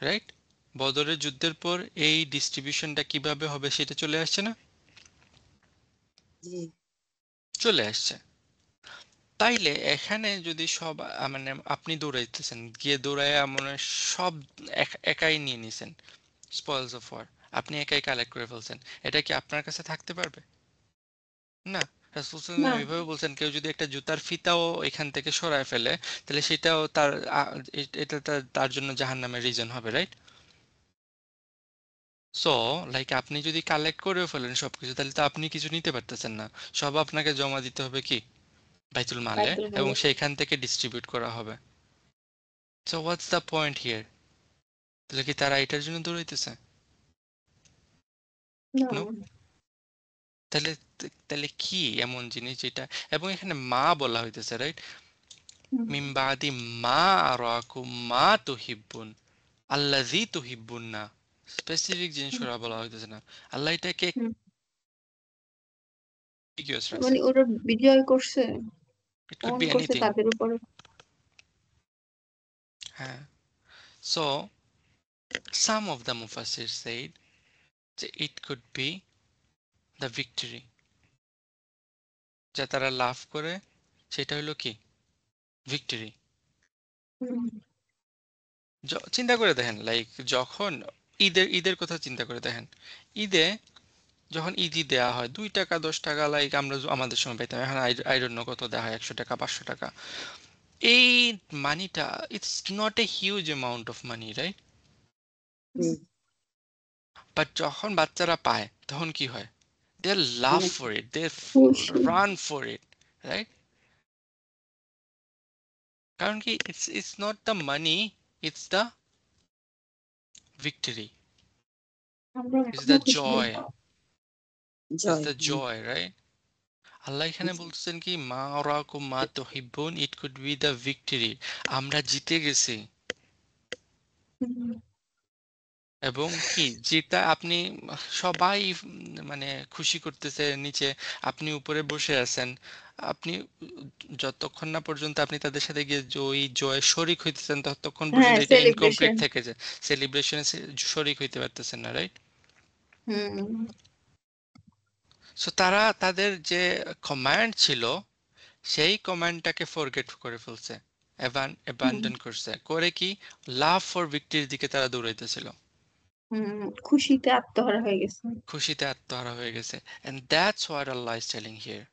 রাইট। বদরের যুদ্ধের পর এই ডিস্ট্রিবিউশনটা কিভাবে হবে সেটা চলে আসছে না? জি চলে আসছে। তাইলে এখানে যদি সব মানে আপনি দৌড়াইতেছেন, গিয়ে দৌড়াইয়া মনে হয় সব একাই নিয়ে নিছেন, স্পয়েলস অফ ওয়ার আপনি একাই কালেক্ট করে ফেলছেন, এটা কি আপনার কাছে থাকতে পারবে? না। রাসূল সাল্লাল্লাহু আলাইহি না। ওয়াসাল্লাম এভাবে বলছেন, কেউ যদি একটা জুতার ফিতাও এখান থেকে সরায় ফেলে, তাহলে সেটাও তার এটা তার জন্য জাহান্নামের রিজন হবে, রাইট। সো লাইক আপনি যদি কালেক্ট করেও ফেলেন সবকিছু, তাহলে তো আপনি কিছু নিতে পারতেছেন না, সব আপনাকে জমা দিতে হবে কি বাইতুল মালে, বাইতুল এবং মালে। সেইখান থেকে ডিস্ট্রিবিউট করা হবে। So what's the point here? তাহলে কি তারা এটার জন্য দৌড়াইতেছে? না। নো। তাহলে তাহলে কি এমন জিনিস যেটা, এবং এখানে মা বলা হইতেছে, রাইট, হুম, মিন বাদি মা আরাকুম মা তুহিব্বুন আল্লাযী তুহিব্বুন না, স্পেসিফিক জিনিস হুম, করা বলা হইতেছে না। আল্লাহ এটাকে হুম। ambiguous রাখছে। মানে ওরা বিজয় করছে, ইট কুড অন বি করছে এনিথিং। তাদের উপরে। হ্যাঁ। So some of the mufassir said যে it could be the victory, যা তারা লাভ করে সেটা হলো কি ভিক্টরি। হুম, চিন্তা করে দেখেন, লাইক যখন ঈদের কথা চিন্তা করে দেখেন, ঈদে যখন ঈদি দেয়া হয় 2 টাকা 10 টাকা, লাইক আমরা আমাদের সময় পাইতাম, এখন আই ডোন্ট নো কত দেওয়া হয়, 100 টাকা 500 টাকা। এই মানিটা, it's not a huge amount of money, right. জি বাট যখন বাচ্চারা পায় তখন কি হয়, দে লাভ অনেক ফর ইট, দে খুশি। Run for it, right. কারণ কি, it's not the money, it's the victory, আমরা ইটস এখনো দ্য খুশি হই। জয়, ইটস জয় দ্য জয়, রাইট। আল্লাহ এখানে জি বলতেছেন কি মা ওরাকুম মা তুহিব্বুন, it could be the victory, আমরা জিতে গেছি। হুম, এবং কি যেটা আপনি সবাই মানে খুশি করতেছে নিচে, আপনি উপরে বসে আছেন, আপনি যতক্ষণ না পর্যন্ত আপনি তাদের সাথে গিয়ে জয়ে শরিক হইতেছেন ততক্ষণ হ্যাঁ, পর্যন্ত এটা ইনকমপ্লিট সেলিব্রেশন। থেকে যায়, সেলিব্রেশনে শরিক হইতে পারতেছেন না, রাইট? হুম সো তারা তাদের যে কমান্ড ছিল সেই কমান্ডটাকে ফরগেট করে ফেলছে, হুম অ্যাবান্ডন করছে, করে কি লাভ ফর ভিক্টরির দিকে তারা দৌড়াইতেছিল, খুশিতে আত্মহারা হয়ে গেছে। খুশিতে আত্মহারা হয়ে গেছে। And that's what Allah is telling here,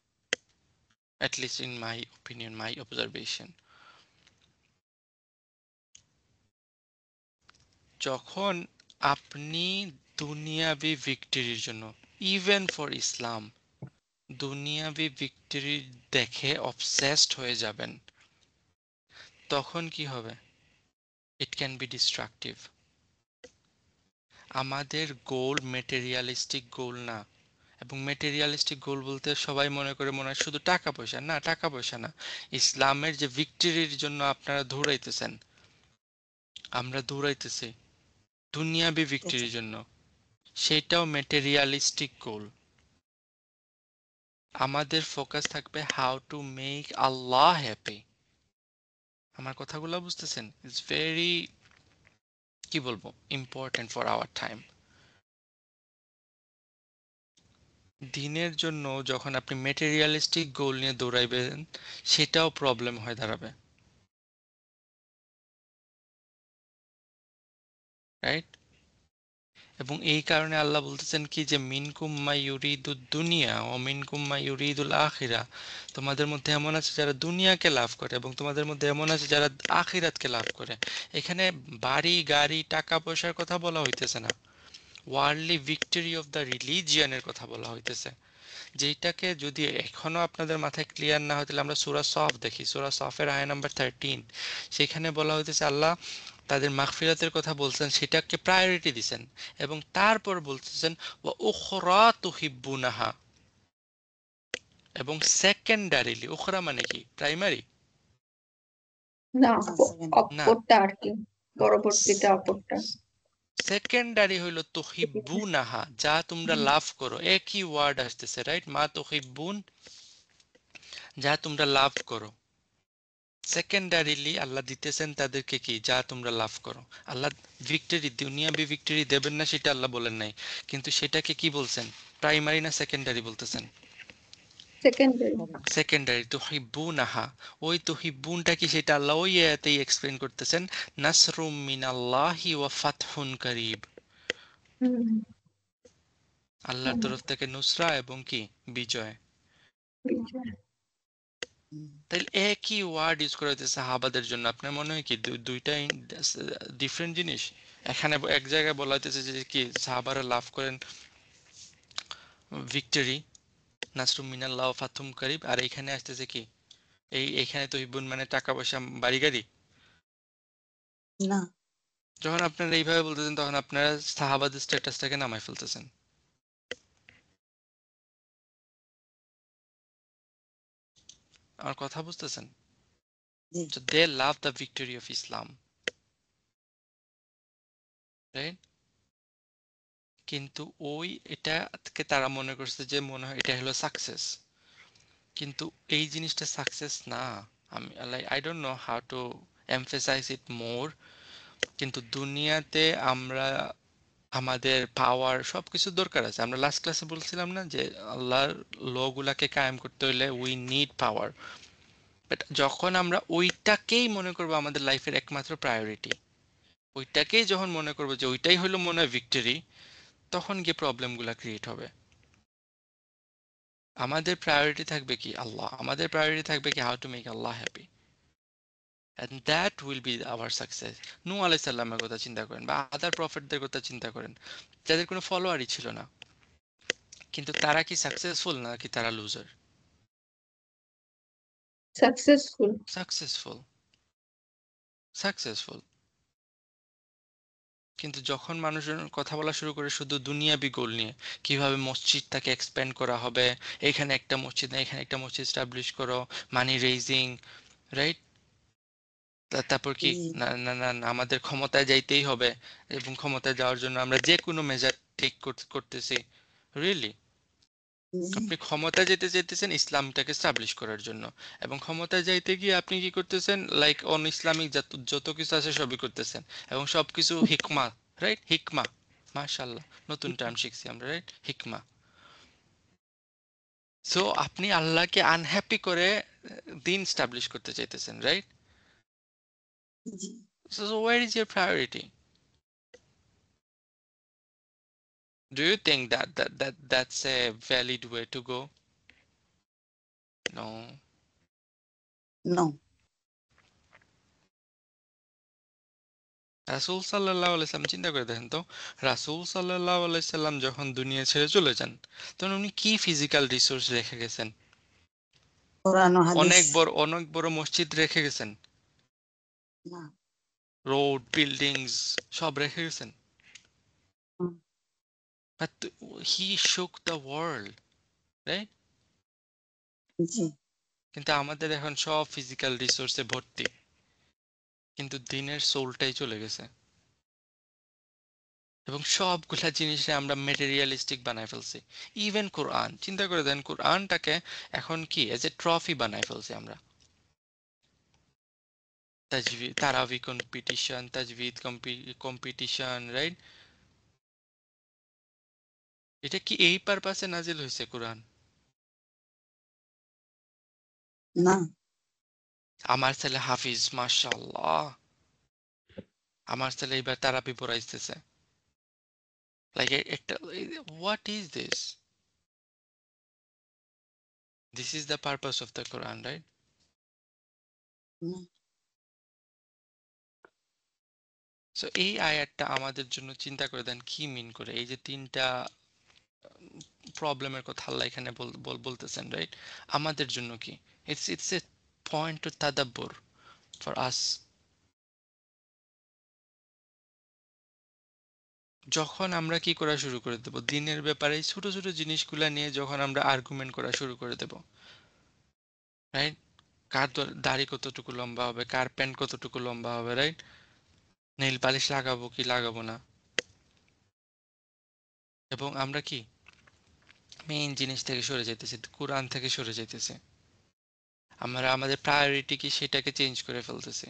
at least in my opinion, my observation. যখন আপনি দুনিয়াবি ভিক্টরির জন্য, ইভেন ফর ইসলাম, দুনিয়াবি ভিক্টরি দেখে অবসেসড হয়ে যাবেন, তখন কি হবে? It can be destructive. আমাদের গোল মেটেরিয়ালিস্টিক গোল না। এবং মেটেরিয়ালিস্টিক গোল বলতে সবাই মনে হয় শুধু টাকা পয়সা, না, টাকা পয়সা না। ইসলামের যে ভিক্টরির জন্য আপনারা দৌড়াইতেছেন, আমরা দৌড়াইতেছি দুনিয়াবি ভিক্টরির জন্য, সেটাও মেটেরিয়ালিস্টিক গোল। আমাদের ফোকাস থাকবে how to make Allah happy. আমার কথাগুলো বুঝতেছেন? ইটস ভেরি, কি বলবো, ইম্পর্টেন্ট ফর আওয়ার টাইম। দিনের জন্য যখন আপনি মেটেরিয়ালিস্টিক গোল নিয়ে দৌড়াইবেন, সেটাও প্রবলেম হয়ে দাঁড়াবে, রাইট? এবং এই কারণে আল্লাহ বলতেছেন কি যে মিনকুম মাই ইউরিদুদ দুনিয়া ও মিনকুম মাই ইউরিদুল আখিরা, তোমাদের মধ্যে এমন আছে যারা দুনিয়াকে লাভ করে এবং তোমাদের মধ্যে এমন আছে যারা আখিরাতকে লাভ করে। এখানে বাড়ি গাড়ি টাকা পয়সার কথা বলা হইতেছে না, ওয়ার্ল্ডলি ভিক্টরি অফ দ্য রিলিজিয়ানের কথা বলা হইতেছে। যেটাকে যদি এখনো আপনাদের মাথায় ক্লিয়ার না হয়, তাহলে আমরা সূরা সফ দেখি, সূরা সফের আয়াত নাম্বার 13। সেখানে বলা হইতেছে আল্লাহ তাদের মাগফিরাতের কথা বলছেন, সেটাকে প্রায়োরিটি দিছেন, এবং তারপর বলতেছেন ওয়া উখরা তুহিব্বুনাহা, এবং সেকেন্ডারিলি, উখরা মানে কি প্রাইমারি না, না, সেকেন্ড। না, অপরটা আর কি, পরবর্তীতে অপরটা। সেকেন্ডারি হইল তুহিব্বুনাহা, যা তোমরা লাভ করো, একই ওয়ার্ড আসতেছে, রাইট? মা তুহিব্বুন, যা তোমরা লাভ করো। সেকেন্ডারিলি আল্লাহ দিতেছেন তাদেরকে কি, যা তোমরা লাভ করো। আল্লাহ ভিক্টরি, দুনিয়াবি ভিক্টরি দেবেন না সেটা আল্লাহ বলেন নাই, কিন্তু সেটাকে কি বলছেন, প্রাইমারি না সেকেন্ডারি বলতেছেন? সেকেন্ডারি। সেকেন্ডারি। তুহিব্বুনাহা, ওই তুহিব্বুনটা কি সেটা আল্লাহ ওই আয়াতেই এক্সপ্লেন করতেছেন, নাসরুম মিনাল্লাহি ওয়া ফাতহুন করিব, হুম আল্লাহর হুম, তরফ থেকে নুসরা এবং কি বিজয়। বিজয়। তাইলে একই ওয়ার্ড ইউজ করা হইতেছে সাহাবাদের জন্য। আপনার মনে হয় কি দুইটা ডিফারেন্ট জিনিস? এখানে এক জায়গায় বলা হইতেছে যে কি সাহাবারা লাভ করেন ভিক্টরি, নাসরুম মিনাল্লাহ ওয়া ফাতহুম করিব, আর এইখানে আসতেছে কি, এইখানে তহিবুন মানে টাকা পয়সা বাড়ি গাড়ি। না, যখন আপনারা এইভাবে বলতেছেন তখন আপনারা সাহাবাদের স্ট্যাটাসটাকে নামায় ফেলতেছেন। আমার কথা বুঝতেছেন? জি, So they love the victory of Islam, right? কিন্তু ওই এটাকে তারা মনে করছে যে মনে হয় এটা হলো সাকসেস, কিন্তু এই জিনিসটা সাকসেস না। আমি like I don't know how to emphasise it more. কিন্তু দুনিয়াতে আমরা আমাদের পাওয়ার সবকিছু দরকার আছে। আমরা লাস্ট ক্লাসে বলছিলাম না যে আল্লাহর ল গুলাকে কায়েম করতে হলে উই নিড পাওয়ার। বাট যখন আমরা ওইটাকেই মনে করবো আমাদের লাইফের একমাত্র প্রায়োরিটি, ওইটাকেই যখন মনে করবো যে ওইটাই হলো মনে হয় ভিক্টরি, তখন গিয়ে প্রবলেমগুলো ক্রিয়েট হবে। আমাদের প্রায়োরিটি থাকবে কি আল্লাহ, আমাদের প্রায়োরিটি থাকবে কি how to make Allah happy, and that will be our success. নূহ আলাইহিস সালামের কথা চিন্তা করেন বা আদার প্রফেটদের কথা চিন্তা করেন, যাদের কোনো ফলোয়ারই ছিল না, কিন্তু তারা কি সাকসেসফুল নাকি তারা লুজার? সাকসেসফুল। Successful, successful. কিন্তু যখন মানুষজন কথা বলা শুরু করে শুধু দুনিয়াবি গোল নিয়ে, কিভাবে মসজিদটাকে এক্সপ্যান্ড করা হবে, এখানে একটা মসজিদ না এখানে একটা মসজিদ স্টাবলিশ করো, মানি রেইজিং, রাইট? তারপর কি জি না না না না, আমাদের ক্ষমতায় যাইতেই হবে এবং ক্ষমতায় যাওয়ার জন্য আমরা যে কোনো মেজার ঠিক করতেছি? রিয়েলি? জি আপনি ক্ষমতায় যেতে চাইতেছেন ইসলামটাকে স্টাবলিশ করার জন্য, এবং ক্ষমতায় যাইতে গিয়ে আপনি কি করতেছেন, লাইক অন ইসলামিক যত যত কিছু আছে সবই করতেছেন, এবং সবকিছু হিকমা, রাইট? হিকমা, মাশাআল্লাহ, নতুন টার্ম শিখছি আমরা, রাইট? হিকমা। সো আপনি আল্লাহকে আনহ্যাপি করে দিন স্টাবলিশ করতে চাইতেছেন, right? G so where is your priority? Do you think that's a valid way to go? No. No রাসূল সাল্লাল্লাহু আলাইহি সাল্লাম, চিন্তা করে দেখেন তো, রাসূল সাল্লাল্লাহু আলাইহি সাল্লাম যখন দুনিয়া ছেড়ে চলে যান, তখন উনি কি ফিজিক্যাল রিসোর্স রেখে গেছেন? কোরআন ও হাদিস অনেক বড় মসজিদ রেখে গেছেন, না রোড, বিল্ডিংস সব রেখে গেছেন। Hmm, but he shook the world, right? জি কিন্তু আমাদের এখন সব ফিজিক্যাল রিসোর্সে ভর্তি, কিন্তু দিনের সোলটাই চলে গেছে, এবং সবগুলা জিনিসে আমরা মেটেরিয়ালিস্টিক বানায় ফেলছি। ইভেন কোরআন, চিন্তা করে দেন, কোরআনটাকে এখন কি এজ এ ট্রফি বানায় ফেলছি আমরা। তাজভিদ, তারাবি কম্পিটিশন, তাজভিদ কম্পিটিশন, রাইট? এটা কি এই পারপাসে নাজিল হয়েছে কোরআন? না আমার ছেলে হাফিজ, মাশাআল্লাহ, আমার ছেলে এবার তারাবি পড়াইতেছে, লাইক একটা, what is this? This is the purpose of the Quran, right? না সো এই আয়াতটা আমাদের জন্য চিন্তা করে দেন কি মিন করে, এই যে তিনটা প্রবলেমের কথা আল্লাহ এখানে বলতেছেন, রাইট? আমাদের জন্য কি, ইটস এ পয়েন্ট টু তাদাব্বুর ফর আস। যখন আমরা কি করা শুরু করে দেব, দিনের ব্যাপারে এই ছোট ছোট জিনিসগুলা নিয়ে যখন আমরা আর্গুমেন্ট করা শুরু করে দেব, রাইট? কার দাড়ি কতটুকু লম্বা হবে, কার প্যান্ট কতটুকু লম্বা হবে, রাইট? নেইল পালিশ লাগাবো কি লাগাবো না, এবং আমরা কি মেইন জিনিস থেকে সরে যাইতেছি, কোরআন থেকে সরে যাইতেছি, আমরা আমাদের প্রায়োরিটি কি সেটাকে চেঞ্জ করে ফেলতেছি,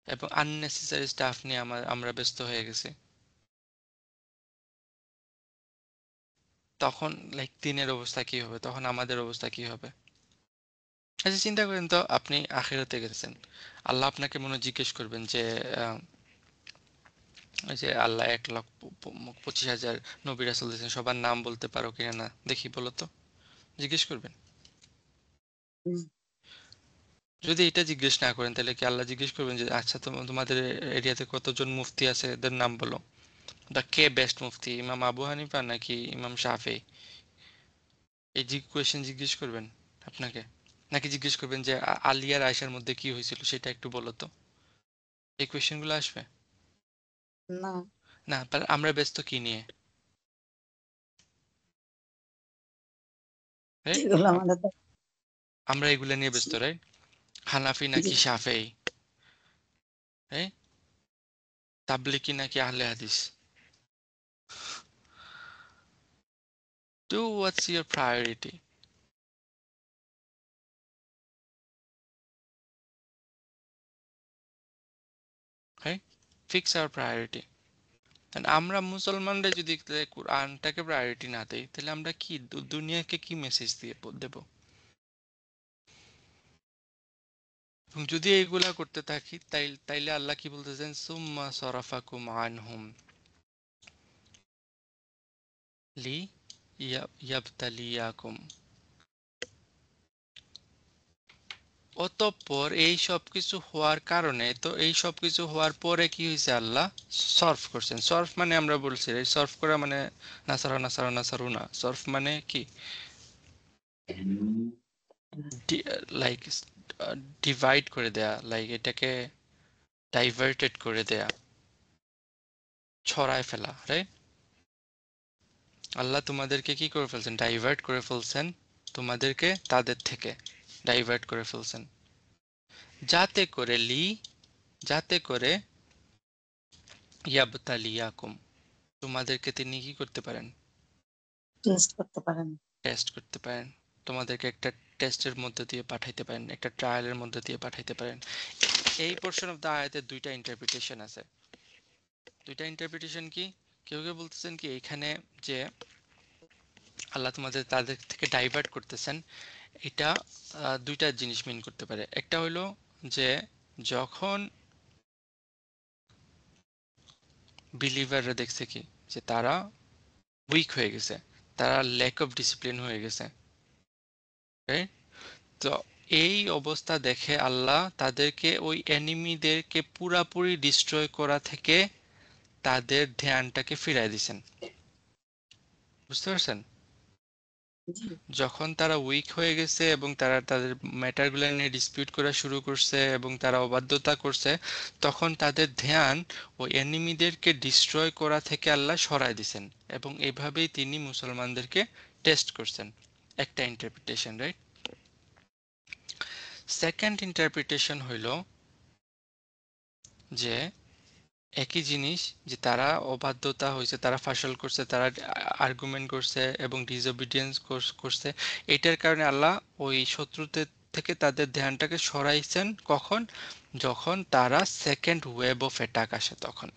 এবং আননেসেসারি স্টাফ নিয়ে আমরা ব্যস্ত হয়ে গেছি। তখন লাইক দিনের অবস্থা কি হবে, তখন আমাদের অবস্থা কি হবে? আচ্ছা চিন্তা করেন তো, আপনি আখিরাতে গেছেন, আল্লাহ আপনাকে মনে হয় জিজ্ঞেস করবেন যে ওই যে আল্লাহ 1,25,000 নবী রাসূল দিয়েছেন, সবার নাম বলতে পারো কিনা, না দেখি বলো তো, জিজ্ঞেস করবেন? হুম, যদি এটা জিজ্ঞেস না করেন, তাহলে কি আল্লাহ জিজ্ঞেস করবেন যে আচ্ছা তোমাদের এরিয়াতে কতজন মুফতি আছে, এদের নাম বলো, দা কে বেস্ট মুফতি, ইমাম আবু হানিফা নাকি ইমাম শাফি? এই কোয়েশ্চেন জিজ্ঞেস করবেন আপনাকে? নাকি জিজ্ঞেস করবেন যে আলী আর আয়েশার মধ্যে কি হয়েছিল সেটা একটু বলো তো? এই কোয়েশ্চেন গুলো আসবে না না? আমরা ব্যস্ত কি নিয়ে, রাইট? যেগুলো আমাদের আমরা এগুলা নিয়ে ব্যস্ত, রাইট? হানাফি জি নাকি শাফেই, রাইট? তাবলিকি নাকি আহলে হাদিস? Do what's your priority, right? Fix our priority. And আমরা মুসলমানরা যদি কোরআনটাকে প্রায়োরিটি না দেই, তাহলে আমরা কি দুনিয়াকে কি মেসেজ দিয়ে দেব? এবং যদি এইগুলা করতে থাকি, তাইলে আল্লাহ কি বলতেছেন, সুম্মা সরাফাকুম আনহুম লি ইয়াবতালিয়াকুম। অতঃপর এই সব কিছু হওয়ার কারণে, তো এই সব কিছু হওয়ার পরে কি হয়েছে, আল্লাহ সর্ফ করছেন। সর্ফ মানে আমরা বলছি, এই সর্ফ করা মানে নাসারা নাসারা নাসারু না, সর্ফ মানে কি, লাইক ডিভাইড করে দেয়া, লাইক এটাকে ডাইভার্টেড করে দেয়া, ছড়ায় ফেলা, রাইট? আল্লাহ তোমাদেরকে কি করে ফেলছেন, ডাইভার্ট করে ফেলছেন, তোমাদেরকে তাদের থেকে ডাইভার্ট করে ফেলছেন। যাতে করে যাতে করে ইয়াবতালিয়াকুম, তোমাদেরকে তিনি কি করতে পারেন? টেস্ট করতে পারেন। টেস্ট করতে পারেন, তোমাদেরকে একটা টেস্টের মধ্যে দিয়ে পাঠাইতে পারেন, একটা ট্রায়ালের মধ্যে দিয়ে পাঠাইতে পারেন। এই পোর্শন অফ দা আয়াতে দুইটা ইন্টারপ্রিটেশন আছে। দুইটা ইন্টারপ্রিটেশন কি? কেউ কেউ বলতেছেন কি এখানে যে আল্লাহ তোমাদের তাদের থেকে ডাইভার্ট করতেছেন, এটা দুইটা জিনিস মিন করতে পারে। একটা হইলো যে যখন বিলিভাররা দেখছে কি যে তারা উইক হয়ে গেছে, তারা ল্যাক অফ ডিসিপ্লিন হয়ে গেছে, right? তো এই অবস্থা দেখে আল্লাহ তাদেরকে ওই এনিমিদেরকে পুরাপুরি ডিস্ট্রয় করা থেকে তাদের ধ্যানটাকে ফিরাই দিছেন। বুঝতে পারছেন? জি যখন তারা উইক হয়ে গেছে এবং তারা তাদের ম্যাটারগুলো নিয়ে ডিসপিউট করা শুরু করছে এবং তারা অবাধ্যতা করছে, তখন তাদের ধ্যান ওই এনিমিদেরকে ডিস্ট্রয় করা থেকে আল্লাহ সরাই দিছেন এবং এভাবেই তিনি মুসলমানদেরকে টেস্ট করছেন। একটা ইন্টারপ্রিটেশন, রাইট? সেকেন্ড ইন্টারপ্রিটেশন হইল যে একই জিনিস, যে তারা অবাধ্যতা হয়েছে, তারা ফাশল করছে, তারা আর্গুমেন্ট করছে এবং ডিসঅবিডিয়েন্স করছে, এটার কারণে আল্লাহ ওই শত্রুদের থেকে তাদের ধ্যানটাকে সরাইছেন। কখন? যখন তারা সেকেন্ড ওয়েভ অফ অ্যাটাক আসে, তখন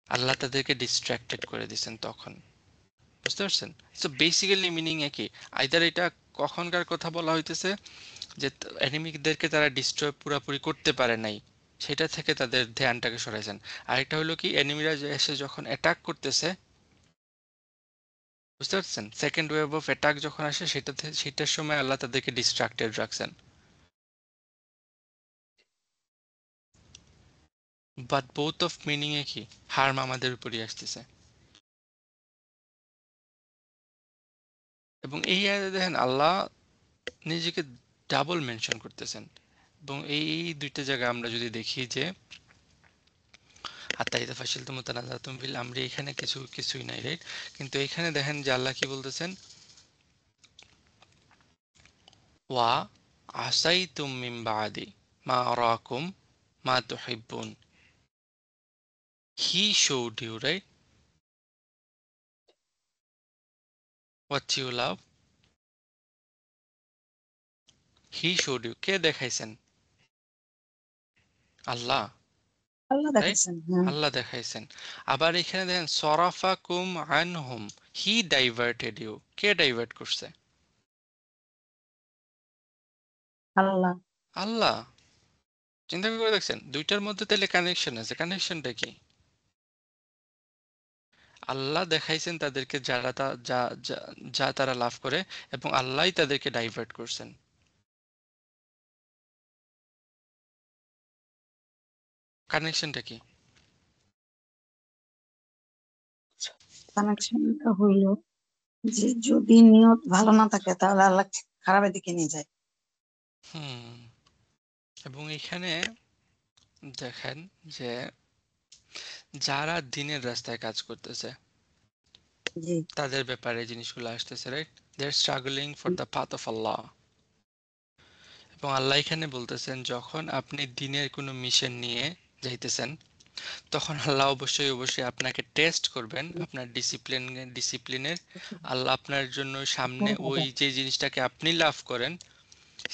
আল্লাহ তাদেরকে ডিস্ট্র্যাক্টেড করে দিয়েছেন তখন। বুঝতে পারছেন? সো বেসিক্যালি মিনিং একই। আইদার এটা কখনকার কথা বলা হইতেছে যে এনিমিদেরকে তারা ডিস্ট্রয় পুরোপুরি করতে পারে নাই, সেটা থেকে তাদের ধ্যানটাকে সরাইছেন। আরেকটা হলো কি, এনিমিরা এসে যখন অ্যাটাক করতেছে, বুঝতে পারছেন, সেকেন্ড ওয়েভ অফ অ্যাটাক যখন আসে সেটার সময় আল্লাহ তাদেরকে ডিস্ট্রাক্টেড রাখছেন। বাট বোথ অফ মিনিং এ কি, হার্ম আমাদের উপরই আসতেছে। এবং এই আয়াতে দেখেন আল্লাহ নিজেকে ডাবল মেনশন করতেছেন। এবং এই দুইটা জায়গায় আমরা যদি দেখি যে হাত্তা ইযা ফাশিলতুম ওয়া তানাযাতুম ফিল আমরি, এখানে কিছুই নাই, রাইট? কিন্তু এখানে দেখেন যে আল্লাহ কি বলতেছেন, ওয়া আসাইতুম মিন বাদি মা আরাকুম মা তুহিব্বুন। He showed you, right, what you love. He showed you, কে দেখাইছেন? আল্লাহ, আল্লাহ রাইট? দেখাচ্ছেন। হ্যাঁ আল্লাহ দেখাইছেন। আবার এখানে দেখেন সরাফাকুম আনহুম, হি ডাইভার্টেড ইউ, কে ডাইভার্ট করছে? আল্লাহ। আল্লাহ। চিন্তা করে দেখছেন দুইটার মধ্যে তাহলে কানেকশন আছে। কানেকশনটা কি? আল্লাহ দেখাইছেন তাদেরকে যারা যা যা যা তারা লাভ করে, এবং আল্লাহই তাদেরকে ডাইভার্ট করছেন। কানেকশনটা কি? কানেকশনটা হইল যে যদি নিয়ত ভালো না থাকে তাহলে আল্লাহ খারাপের দিকে নিয়ে যায়। হুম। এবং এখানে দেখেন যে যারা দিনের রাস্তায় কাজ করতেছে জি তাদের ব্যাপারে এই জিনিসগুলো আসতেছে, right? They are struggling for the path of Allah. এবং আল্লাহ এখানে বলতেছেন যখন আপনি দিনের কোনো মিশন নিয়ে যাইতেছেন, তখন আল্লাহ অবশ্যই অবশ্যই আপনাকে টেস্ট করবেন আপনার ডিসিপ্লিনের। আল্লাহ আপনার জন্য সামনে ওই যে জিনিসটাকে আপনি লাভ করেন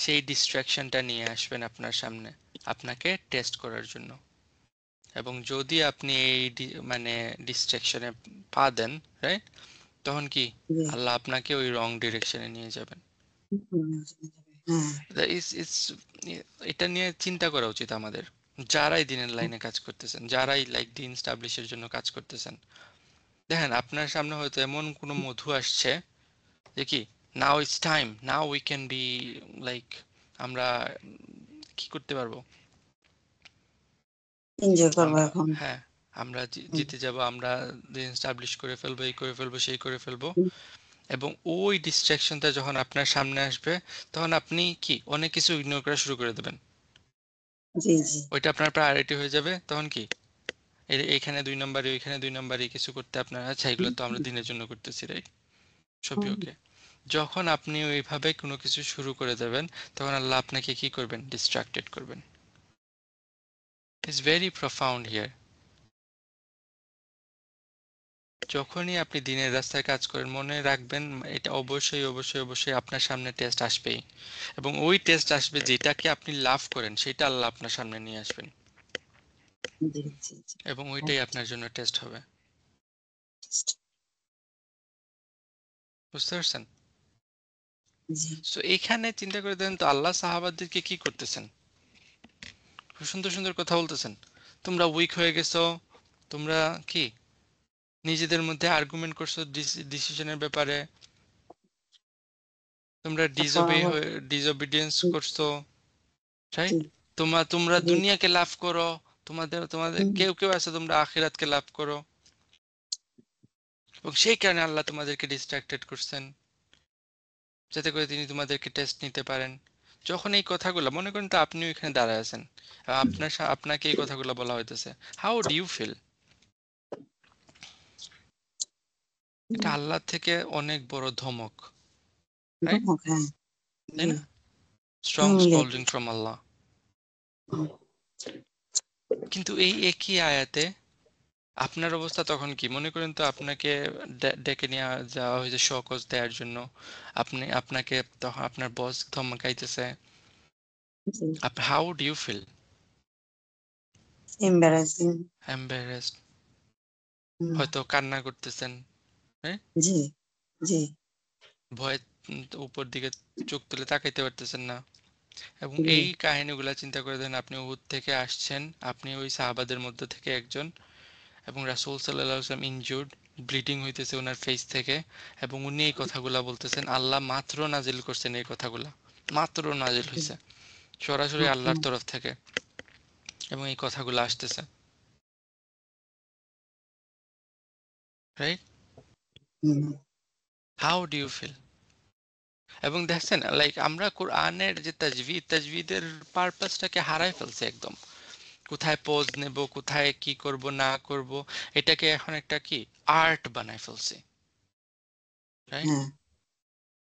সেই ডিস্ট্রাকশনটা নিয়ে আসবেন আপনার সামনে, আপনাকে টেস্ট করার জন্য। এবং যদি আপনি এই মানে ডিস্ট্রাকশনে পা দেন, রাইট, তখন কি জি আল্লাহ আপনাকে ওই রং ডিরেকশনে নিয়ে যাবেন। হ্যাঁ এটা নিয়ে চিন্তা করা উচিত আমাদের, যারাই দিনের লাইনে কাজ করতেছেন, যারাই লাইক দিন স্টাবলিশের জন্য কাজ করতেছেন। দেখেন আপনার সামনে হয়তো এমন কোনো মধু আসছে যে কি, now it's time, now we can be like, আমরা কি করতে পারবো, এনজয় করবো আমরা, এখন। হ্যাঁ, আমরা হুম, জিতে যাব, আমরা দিন স্টাবলিশ করে ফেলবো, এই করে ফেলবো, সেই করে ফেলবো। হুম, এবং ওই ডিস্ট্রাকশনটা যখন আপনার সামনে আসবে, তখন আপনি কি অনেক কিছু ইগনোর করা শুরু করে দেবেন। জি জি ওইটা আপনার প্রায়োরিটি হয়ে যাবে। তখন কি এইখানে 2 নম্বরে, ওইখানে 2 নম্বরে কিছু করতে আপনার, আচ্ছা এগুলো তো আমরা দিনের জন্য করতেছি, রাইট, সবই হুম, ওকে। যখন আপনি ওইভাবে কোনো কিছু শুরু করে দেবেন তখন আল্লাহ আপনাকে কি করবেন? ডিস্ট্রাক্টেড করবেন। It's very profound here. যখনই আপনি দিনের রাস্তায় কাজ করেন মনে রাখবেন এটা অবশ্যই অবশ্যই অবশ্যই আপনার সামনে টেস্ট আসবেই, এবং ওই টেস্ট আসবে যেটাকে আপনি লাভ করেন সেটা আল্লাহ আপনার সামনে নিয়ে আসবেন, জি জি জি এবং ওইটাই আপনার জন্য টেস্ট হবে। বুঝতে পারছেন? জি সো এখানে চিন্তা করে দেন তো আল্লাহ সাহাবাদেরকে কি করতেছেন, খুব সুন্দর সুন্দর কথা বলতেছেন। তোমরা উইক হয়ে গেছো, তোমরা কি নিজেদের মধ্যে আর্গুমেন্ট করছো ডিসিশনের ব্যাপারে, তোমরা তারপর আবার ডিসঅবিডিয়েন্স জি করছো, রাইট? জি তোমরা জি দুনিয়াকে লাভ করো, তোমাদের তোমাদের হুম, কেউ কেউ আছে তোমরা আখিরাতকে লাভ করো, এবং সেই কারণে আল্লাহ তোমাদেরকে ডিস্ট্রাক্টেড করছেন যাতে করে তিনি তোমাদেরকে টেস্ট নিতে পারেন। যখন এই কথাগুলো মনে করেন তো আপনিও এখানে দাঁড়ায় আছেন, আপনাকে এই কথাগুলো বলা হইতেছে, হাউ ডু ইউ ফিল? এটা হুম, আল্লাহ থেকে অনেক বড় ধমক, রাইট? ধমক, হ্যাঁ তাই জি না? স্ট্রং স্কল্ডিং হিউমিলেটেড ফ্রম আল্লাহ। কিন্তু এই একই আয়াতে আপনার অবস্থা তখন কি? মনে করেন তো আপনাকে ডেকে নিয়ে যাওয়া হয়েছে শোকজ দেওয়ার জন্য, আপনাকে তখন আপনার বস ধমকাইতেছে, জি how do you feel? Embarrassing embarrassed, হয়তো কান্না করতেছেন, হ্যাঁ, জি জি ভয়ে উপর দিকে চোখ তুলে তাকাইতে পারতেছেন না। এবং জি এই কাহিনীগুলা চিন্তা করে দেন, আপনি উহুদ থেকে আসছেন, আপনি ওই সাহাবাদের মধ্যে থেকে একজন, এবং রাসূল সাল্লাল্লাহু আলাইহি ওয়াসাল্লাম ইনজুর্ড, ব্লিডিং হইতেছে ওনার ফেস থেকে, এবং উনি এই কথাগুলা বলতেছেন, আল্লাহ মাত্র নাজিল করছেন এই কথাগুলা, মাত্র নাজিল হয়েছে সরাসরি মাত্র আল্লাহর তরফ থেকে, এবং এই কথাগুলো আসতেছে, right? Hmm, how do you feel? এবং দেখছেন লাইক আমরা কোরআনের যে তাজভিদের পারপাসটাকে হারাই ফেলছি একদম। কোথায় পজ নেব, কোথায় কি করব না করব, এটাকে এখন একটা কি আর্ট বানাই ফেলছি, রাইট? হ্যাঁ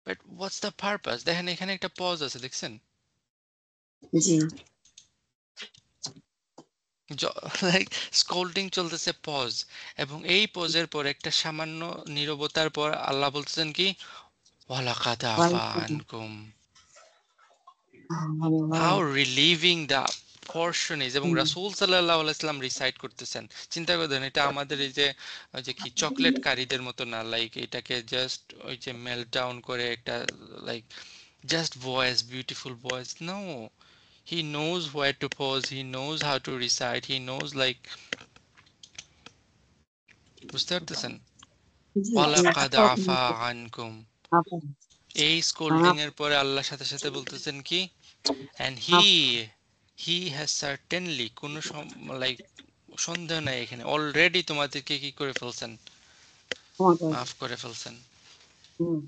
বাট হোয়াটস দ্য পারপাস? দেখেন এখানে একটা পজ আছে, দেখছেন? জি লাইক স্কোল্ডিং চলতেছে, পজ, এবং এই পজের পর একটা সামান্য নীরবতার পর আল্লাহ বলতেছেন কি, ওয়ালাকাদ আফা আনকুম। How relieving the portion is, এবং রাসূল সাল্লাল্লাহু আলাইহি সাল্লাম রিসাইট করতেছেন। চিন্তা করে দেন এটা আমাদের এই যে ওই যে কি চকলেট কারীদের মতো না, লাইক এটাকে জাস্ট ওই যে মেল্ট ডাউন করে একটা like just voice, beautiful voice, no, he knows where to pause, he knows how to recite, he knows like, বুঝতে পারতেছেন? জি জি ওয়ালাকাদ তারপর আফা আনকুম, আপা এই স্কোল্ডিং আপ এর পরে আল্লাহর সাথে সাথে বলতেছেন কি, and up he has certainly কোনো লাইক সন্দেহ নাই এখানে, অলরেডি তোমাদেরকে কি করে ফেলছেন, তোমাকে মাফ করে ফেলছেন। হুম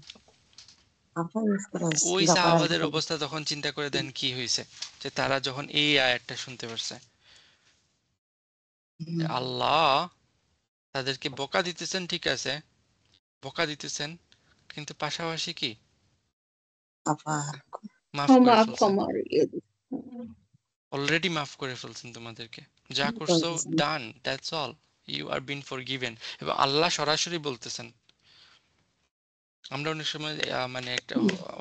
আপা ইউজ করা ওই দরকার সাহাবাদের অবস্থা তখন চিন্তা করে দেন কি হয়েছে, যে তারা যখন এই আয়াতটা শুনতে পারছে, যে হুম আল্লাহ তাদেরকে বকা দিতেছেন, ঠিক আছে, বকা দিতেছেন, কিন্তু পাশাপাশি কি আপা মাফ করে ক্ষমা ফেলছেন, ক্ষমার ইয়ে দিচ্ছে। অলরেডি মাফ করে ফেলছেন তোমাদেরকে, যা করছো done, that's all, you are been forgiven. এবং আল্লাহ সরাসরি বলতেছেন। আমরা অনেক সময় মানে একটা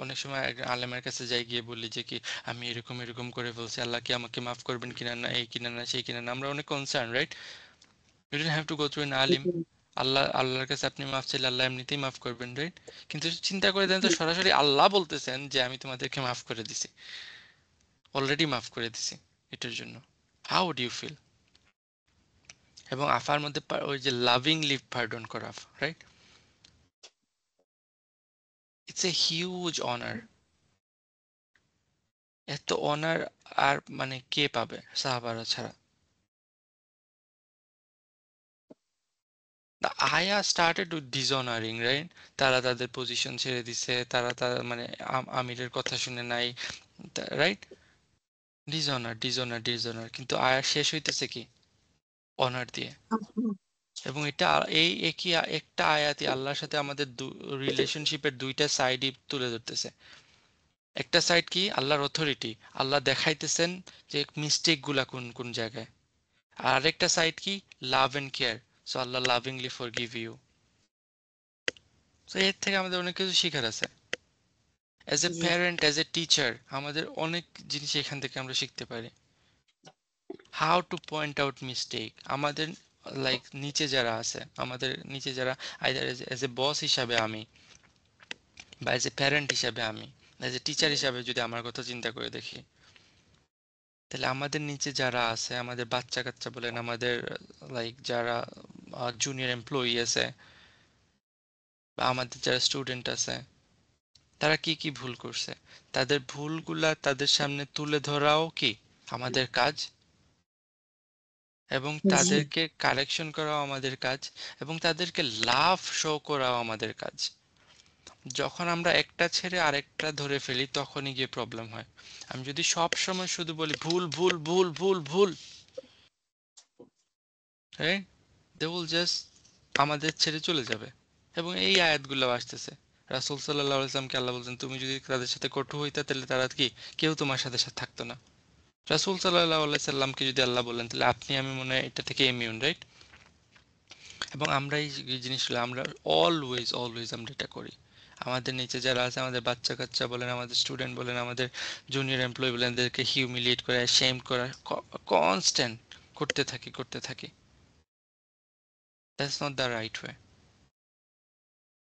অনেক সময় একজন আলেমের কাছে যাই, গিয়ে বলি যে কি আমি এরকম এরকম করে ফেলছি, আল্লাহ কি আমাকে মাফ করবেন কিনা, না এই কিনা না সেই কিনা না, আমরা অনেক concern, right? You don't have to go through an আলিম। আল্লাহর কাছে আপনি মাফ চাইলে আল্লাহ এমনিতেই মাফ করবেন, রাইট? কিন্তু চিন্তা করে দেন তো, সরাসরি আল্লাহ বলতেছেন যে আমি তোমাদেরকে মাফ করে দিছি, অলরেডি মাফ করে দিছি, এটার জন্য হাউ ডু ইউ ফিল? এবং আফার মধ্যে ওই যে লাভিংলি পার্ডন করা, right? It's a huge honour. এত অনার আর মানে কে পাবে সাহাবারা ছাড়া? The ayah started with dishonoring, right? তারা তাদের পজিশন ছেড়ে দিছে, তারা মানে আমিরের কথা শুনে নাই, রাইট? ডিসঅনার ডিসঅনার ডিসঅনার, কিন্তু আয়া শেষ হইতেছে কি অনার দিয়ে। এবং এটা এই একটা আয়াতই আল্লাহর সাথে আমাদের রিলেশনশিপের দুইটা সাইডই তুলে ধরতেছে। একটা সাইড কি আল্লাহর অথরিটি, আল্লাহ দেখাইতেছেন যে মিস্টেক গুলা কোন কোন জায়গায়। আর আরেকটা সাইড কি লাভ এন্ড কেয়ার, সো আল্লাহ লাভিংলি ফরগিভ ইউ। তো এর থেকে আমাদের অনেক কিছু শেখার আছে। অ্যাজ এ জি প্যারেন্ট, অ্যাজ এ টিচার, আমাদের অনেক জিনিস এখান থেকে আমরা শিখতে পারি। How to point out mistake. আমাদের লাইক নিচে যারা আছে, আমাদের নিচে যারা আইদার এজ এ বস হিসাবে আমি, বা এজ এ প্যারেন্ট হিসাবে আমি, এজ এ টিচার হিসাবে যদি আমার কথা চিন্তা করে দেখি, তাহলে আমাদের নিচে যারা আছে, আমাদের বাচ্চা কাচ্চা বলেন, আমাদের লাইক যারা জুনিয়র এমপ্লয়ি আছে, বা আমাদের যারা স্টুডেন্ট আছে, তারা কি কি ভুল করছে, তাদের ভুলগুলা তাদের সামনে তুলে ধরাও কি আমাদের কাজ, এবং জি তাদেরকে কারেকশন করাও আমাদের কাজ, এবং তাদেরকে লাভ শো করাও আমাদের কাজ। যখন আমরা একটা ছেড়ে আরেকটা ধরে ফেলি তখনই গিয়ে প্রবলেম হয়। আমি যদি সব সময় শুধু বলি ভুল ভুল ভুল ভুল ভুল, হ্যাঁ, দে উইল জাস্ট আমাদের ছেড়ে চলে যাবে। এবং এই আয়াতগুলো আসতেছে, রাসূল সাল্লাল্লাহু আলাইহি ওয়াসাল্লামকে আল্লাহ বলছেন তুমি যদি তাদের সাথে কটু হইতা তাহলে তারা কি কেউ তোমার সাথে সাথে থাকতো না। রাসূল সাল্লাল্লাহু আলাইহি সাল্লামকে যদি আল্লাহ বলেন তাহলে আপনি আমি মনে হয় এটা থেকে ইমিউন, রাইট? এবং আমরা এই জিনিসগুলো আমরা অলওয়েজ অলওয়েজ আমরা এটা করি। আমাদের নিচে যারা আছে, আমাদের বাচ্চা কাচ্চা বলেন, আমাদের স্টুডেন্ট বলেন, আমাদের জুনিয়র এমপ্লয়ি বলেন, এদেরকে হিউমিলিয়েট করা, শেম করা কনস্ট্যান্ট করতে থাকি করতে থাকি। That's not the right way.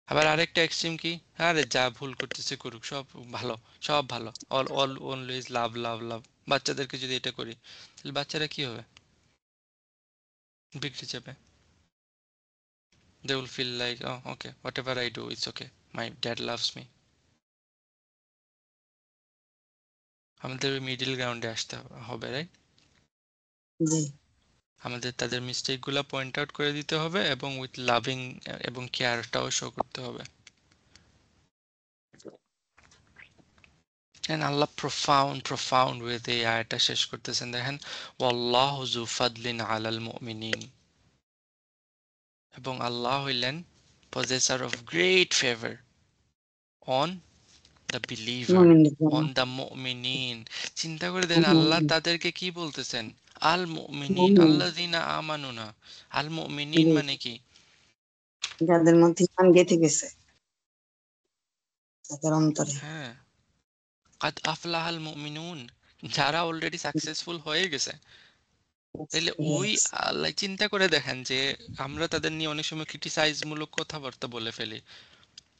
আবার আরেকটা এক্সট্রিম কি, আরে যা ভুল করতেছে করুক, সব ভালো, সব ভালো, অল অল অলওয়েজ লাভ লাভ লাভ। বাচ্চাদেরকে যদি এটা করি তাহলে বাচ্চারা কি হবে, বিগড়ে যাবে। They will feel like, oh, okay, whatever I do, it's okay. My dad loves me. আমাদের ওই মিডিল গ্রাউন্ডে আসতে হবে, রাইট? জি আমাদের তাদের মিস্টেক গুলা পয়েন্ট আউট করে দিতে হবে, এবং উইথ লাভিং এবং কেয়ারটাও শো করতে হবে। And আল্লাহ profound ওয়েতে এই আয়াতটা শেষ করতেছেন, দেখেন, ওয়াল্লাহু যু ফাদলিন আলাল মুমিনিন। এবং আল্লাহ হইলেন possessor of great favor on the believer, মুমিনের জন্য on the মুমিনিন। চিন্তা করে দেখেন আল্লাহ তাদেরকে কি বলতেছেন, আল মুমিনিন, মুমিন আল্লাযিনা আমানুনা। আল মুমিনিন জি মানে কি? যাদের মধ্যে ইমান গেঁথে গেছে তাদের অন্তরে হ্যাঁ, কাদ আফলাহাল মুমিনুন, যারা অলরেডি সাকসেসফুল হয়ে গেছে। তাইলে হয়ে ওই গেছে। আল্লাহ চিন্তা করে দেখেন যে আমরা তাদের নিয়ে অনেক সময় ক্রিটিসাইজ মূলক কথাবার্তা বলে ফেলি,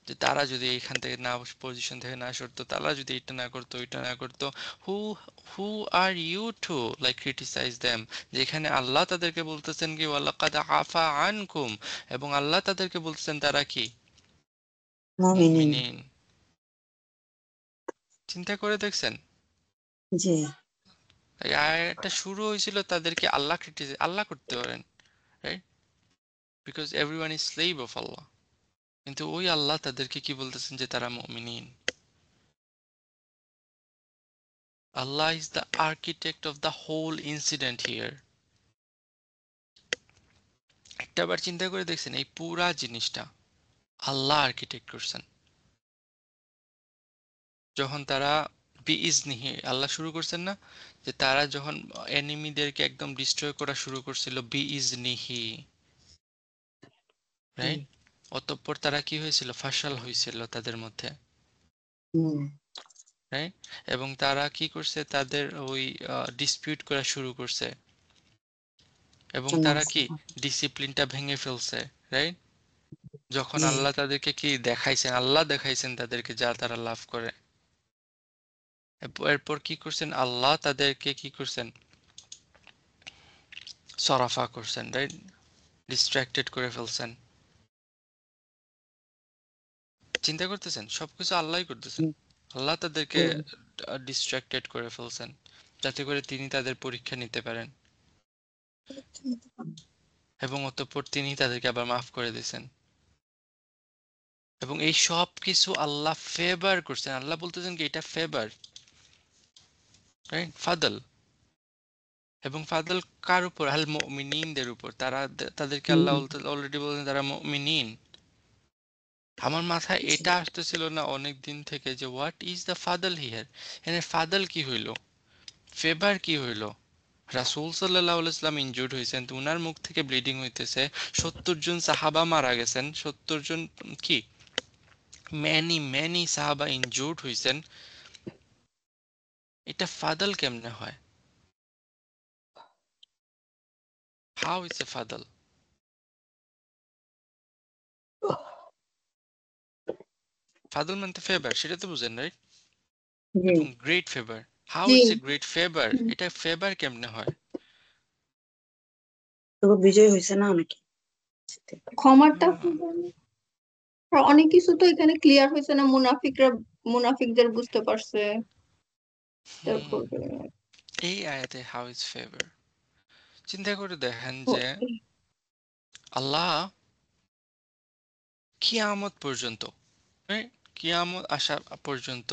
যে তারা যদি এখান থেকে না, পজিশন থেকে না সরতো, তারা যদি এটা না করতো ওইটা না করতো, who who are you to like criticize them. যেখানে আল্লাহ তাদেরকে বলতেছেন কি ওয়ালাকাদ আফা আনকুম, এবং আল্লাহ তাদেরকে বলতেছেন তারা কি মুমিনিন মুমিনিন। চিন্তা করে দেখছেন, জি এই আয়াতটা শুরু হয়েছিল তাদেরকে আল্লাহ ক্রিটিসাইজ আল্লাহ করতে পারেন, right? Because everyone is slave of Allah. কিন্তু ওই আল্লাহ তাদেরকে কি বলতেছেন যে তারা মুমিনিন। Allah is the architect of the whole incident here. একটা বার চিন্তা করে দেখছেন এই পুরা জিনিসটা আল্লাহ আর্কিটেক্ট করছেন। যখন তারা বিইজনিহি আল্লাহ শুরু করছেন না, যে তারা যখন এনিমিদেরকে একদম ডিস্ট্রয় করা শুরু করছিল বিইজনিহি, রাইট? অতঃপর তারা কি হয়েছিল, ফাশাল হয়েছিল তাদের মধ্যে, হুম রাইট? এবং তারা কি করছে, তাদের ওই ডিসপিউট করা শুরু করছে, এবং তারা কি ডিসিপ্লিনটা ভেঙে ফেলছে, রাইট? যখন জি আল্লাহ তাদেরকে কি দেখাইছেন, আল্লাহ দেখাইছেন তাদেরকে যা তারা লাভ করে। এরপর কি করছেন, আল্লাহ তাদেরকে কি করছেন, সরাফা করছেন, রাইট? ডিস্ট্রাক্টেড করে ফেলছেন। চিন্তা করতেছেন সবকিছু আল্লাহই করতেছেন। আল্লাহ তাদেরকে হুম, ডিস্ট্রাক্টেড করে ফেলছেন, যাতে করে তিনি তাদের পরীক্ষা নিতে পারেন, এবং অতঃপর তিনি তাদেরকে আবার মাফ করে দিয়েছেন। এবং এই সব কিছু আল্লাহ ফেভার করছেন। আল্লাহ বলতেছেন কি এটা ফেভার, রাইট, ফাদল। এবং ফাদল কার উপর? আল মুমিনিনদের উপর। তাদেরকে হুম, আল্লাহ অলরেডি বলেন তারা মুমিনিন। আমার মাথায় জি, এটা আসতেছিল না অনেক দিন থেকে যে হোয়াট ইজ দ্য ফাদল হিয়ার, এখানে ফাদল কি হইল, ফেভার কি হইল? রাসূল সাল্লাল্লাহু আলাইহি ওয়াসাল্লাম ইনজুর্ড হয়েছেন, তো উনার মুখ থেকে ব্লিডিং হইতেছে, 70 জন সাহাবা মারা গেছেন, 70 জন কি মেনি মেনি সাহাবা ইনজুর্ড হইছেন, এটা ফাদল কেমনে হয়? How is a ফাদল? ফাদল মানে ফেভার, সেটা তো বুঝেন রাইট? জি, এবং গ্রেট ফেভার, হাউ জি it's a great favour, hmm. এটা ফেভার কেমনে হয়? তো বিজয় হয়েছে না অনেকে। ক্ষমাটা আহ, কি জানি? আর অনেক কিছু তো এখানে ক্লিয়ার হয়েছে না, মুনাফিকদের বুঝতে পারছে। হুম, তারপরে এই আয়াতে হাউ ইজ ফেভার, চিন্তা করে দেখেন ও, যে আল্লাহ কিয়ামত পর্যন্ত, right? কিয়ামত আসা পর্যন্ত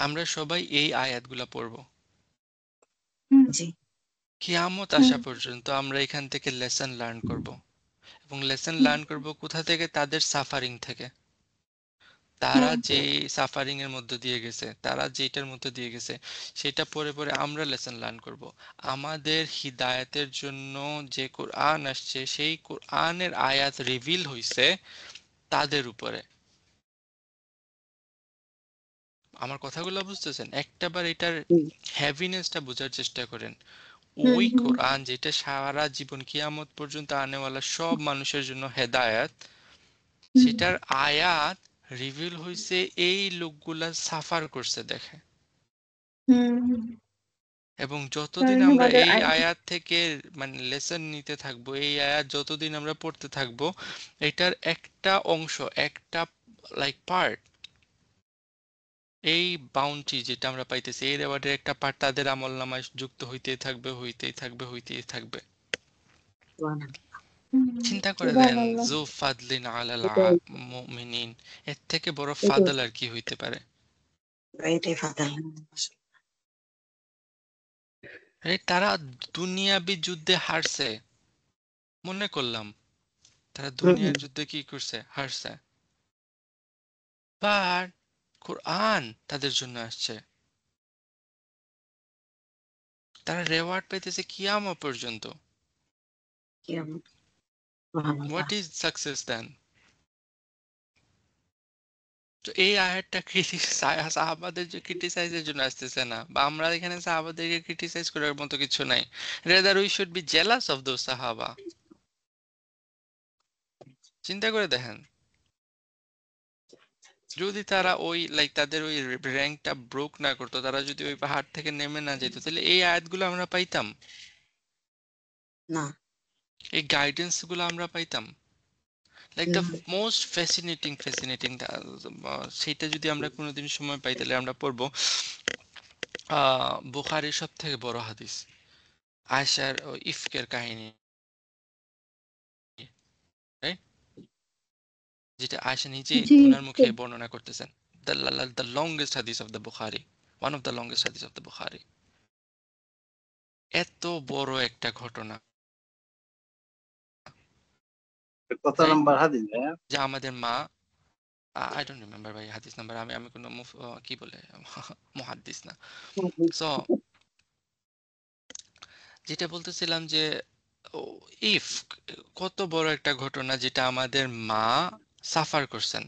আমরা সবাই এই আয়াতগুলা পড়ব। হুম জি, কিয়ামত হুম আসা পর্যন্ত আমরা এখান থেকে লেসন লার্ন করব, এবং লেসন লার্ন করব কোথা থেকে? তাদের সাফারিং থেকে। তারা হুম যে সাফারিং এর মধ্যে দিয়ে গেছে, তারা যেটার মধ্যে দিয়ে গেছে, সেটা পড়ে পড়ে আমরা লেসন লার্ন করব। আমাদের হিদায়াতের জন্য যে কোরআন আসছে, সেই কোরআনের আয়াত রিভিল হইছে তাদের উপরে। আমার কথাগুলো বুঝতেছেন? একটাবার এটার হুম, হ্যাভিনেসটা বোঝার চেষ্টা করেন। হুম ওই হুম কোরআন যেটা সারা জীবন কিয়ামত পর্যন্ত আনেওয়ালা সব মানুষের জন্য হেদায়াত, হুম সেটার আয়াত রিভিল হইছে এই লোকগুলা সাফার করছে দেখে। হুম। এবং যতদিন কারণ আমরা আমাদের এই আয়াত থেকে মানে লেসন নিতে থাকবো, এই আয়াত যতদিন আমরা পড়তে থাকবো, এটার একটা অংশ, একটা লাইক পার্ট, এই বাউন্টি যেটা আমরা পাইতেছি, এই রেওয়ার্ডের একটা পার্ট তাদের আমলনামায় যুক্ত হইতেই থাকবে, হইতেই থাকবে, হইতেই থাকবে। সুবহানাল্লাহ। চিন্তা করে দেন, সুবহানাল্লাহ। জু ফাদলিন আলাল এটাই মুমিনিন, এর থেকে বড় এটাই ফাদল আর কি হইতে পারে? এটাই ফাদার। আরে তারা দুনিয়াবি যুদ্ধে হারছে, মনে করলাম তারা হুম, দুনিয়ার যুদ্ধে কি করছে, হারছে, বাট কোরআন তাদের জন্য আসছে, তারা রেওয়ার্ড পাইতেছে কিয়ামত পর্যন্ত। কিয়ামত। সুবহানাল্লাহ। হোয়াট ইজ সাকসেস দেন? তো এই আয়াতটা সাহাবাদের যে ক্রিটিসাইজের জন্য আসতেছে না, বা আমরা এখানে সাহাবাদেরকে ক্রিটিসাইজ করার মতো কিছু নাই, rather we should be jealous of those সাহাবা। চিন্তা করে দেখেন, যদি তারা ওই লাইক তাদের ওই র্যাঙ্কটা ব্রোক না করতো, তারা যদি ওই পাহাড় থেকে নেমে না যেত, তাহলে এই আয়াতগুলো আমরা পাইতাম, না, এই গাইডেন্স গুলো আমরা পাইতাম। লাইক দ্য না, মোস্ট ফ্যাসিনেটিং সেটা যদি আমরা কোনোদিন সময় পাই, তাহলে আমরা পড়বো বুখারীর সব থেকে বড় হাদিস, আয়েশার ও ইফকের কাহিনী, রাইট? যেটা আয়েশা নিজে জি উনার মুখে বর্ণনা করতেছেন, দ্য লংগেস্ট হাদিস of the Bukhari, one of the longest হাদিস অফ দ্য বুখারী। এত বড় একটা ঘটনা, কত রাইট? নাম্বার হাদিস ভাইয়া? যে আমাদের মা, আই ডোন্ট রিমেম্বার ভাই হাদিস নাম্বার, আমি আমি কোনো কি বলে মুহাদ্দিস না। সো যেটা বলতেছিলাম যে ইফ কত বড় একটা ঘটনা, যেটা আমাদের মা সাফার করছেন।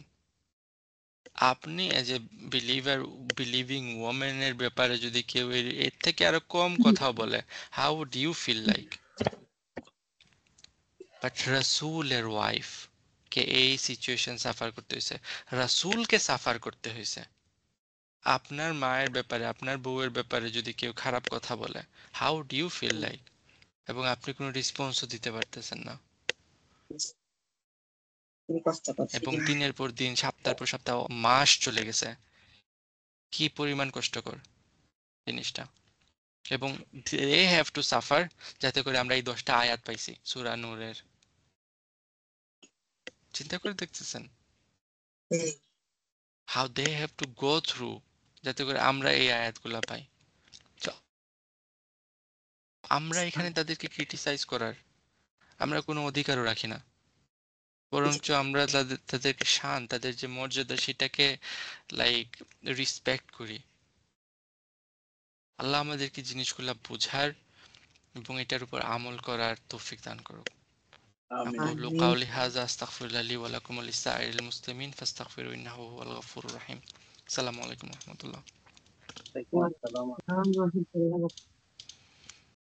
আপনি এজ এ বিলিভার, বিলিভিং ওমেনের ব্যাপারে যদি কেউ এর থেকে আরো কম কথা বলে, how would you feel like? But রাসূলের ওয়াইফ কে এই সিচুয়েশন সাফার করতে হয়েছে, রাসূলকে সাফার করতে হয়েছে। আপনার মায়ের ব্যাপারে, আপনার বউয়ের ব্যাপারে যদি কেউ খারাপ কথা বলে, how do you feel like? এবং আপনি কোনো রেসপন্সও দিতে পারতেছেন না, খুবই কষ্টকর এবং সেদিন। দিনের পর দিন, সপ্তাহের পর সপ্তাহ, মাস চলে গেছে, কি পরিমাণ কষ্টকর জিনিসটা। এবং দে হ্যাভ টু সাফার, যাতে করে আমরা এই 10টা আয়াত পাইছি সূরা নূরের। চিন্তা করে দেখতেছেন জি, how they have to go through, যাতে করে আমরা এই আয়াতগুলা পাই। তো আমরা এখানে তাদেরকে ক্রিটিসাইজ করার আমরা কোনো অধিকারও রাখি না, বরঞ্চ আমরা তাদেরকে তাদের যে মর্যাদা সেটাকে লাইক রিসপেক্ট করি। আল্লাহ আমাদেরকে জিনিসগুলা বোঝার এবং এটার উপর আমল করার তৌফিক দান করুক। أقول آمين. قولي هذا أستغفر الله لي ولكم ولسائر المسلمين فاستغفروا إنه هو الغفور الرحيم. السلام عليكم ورحمة الله. ورحمة الله وبركاته.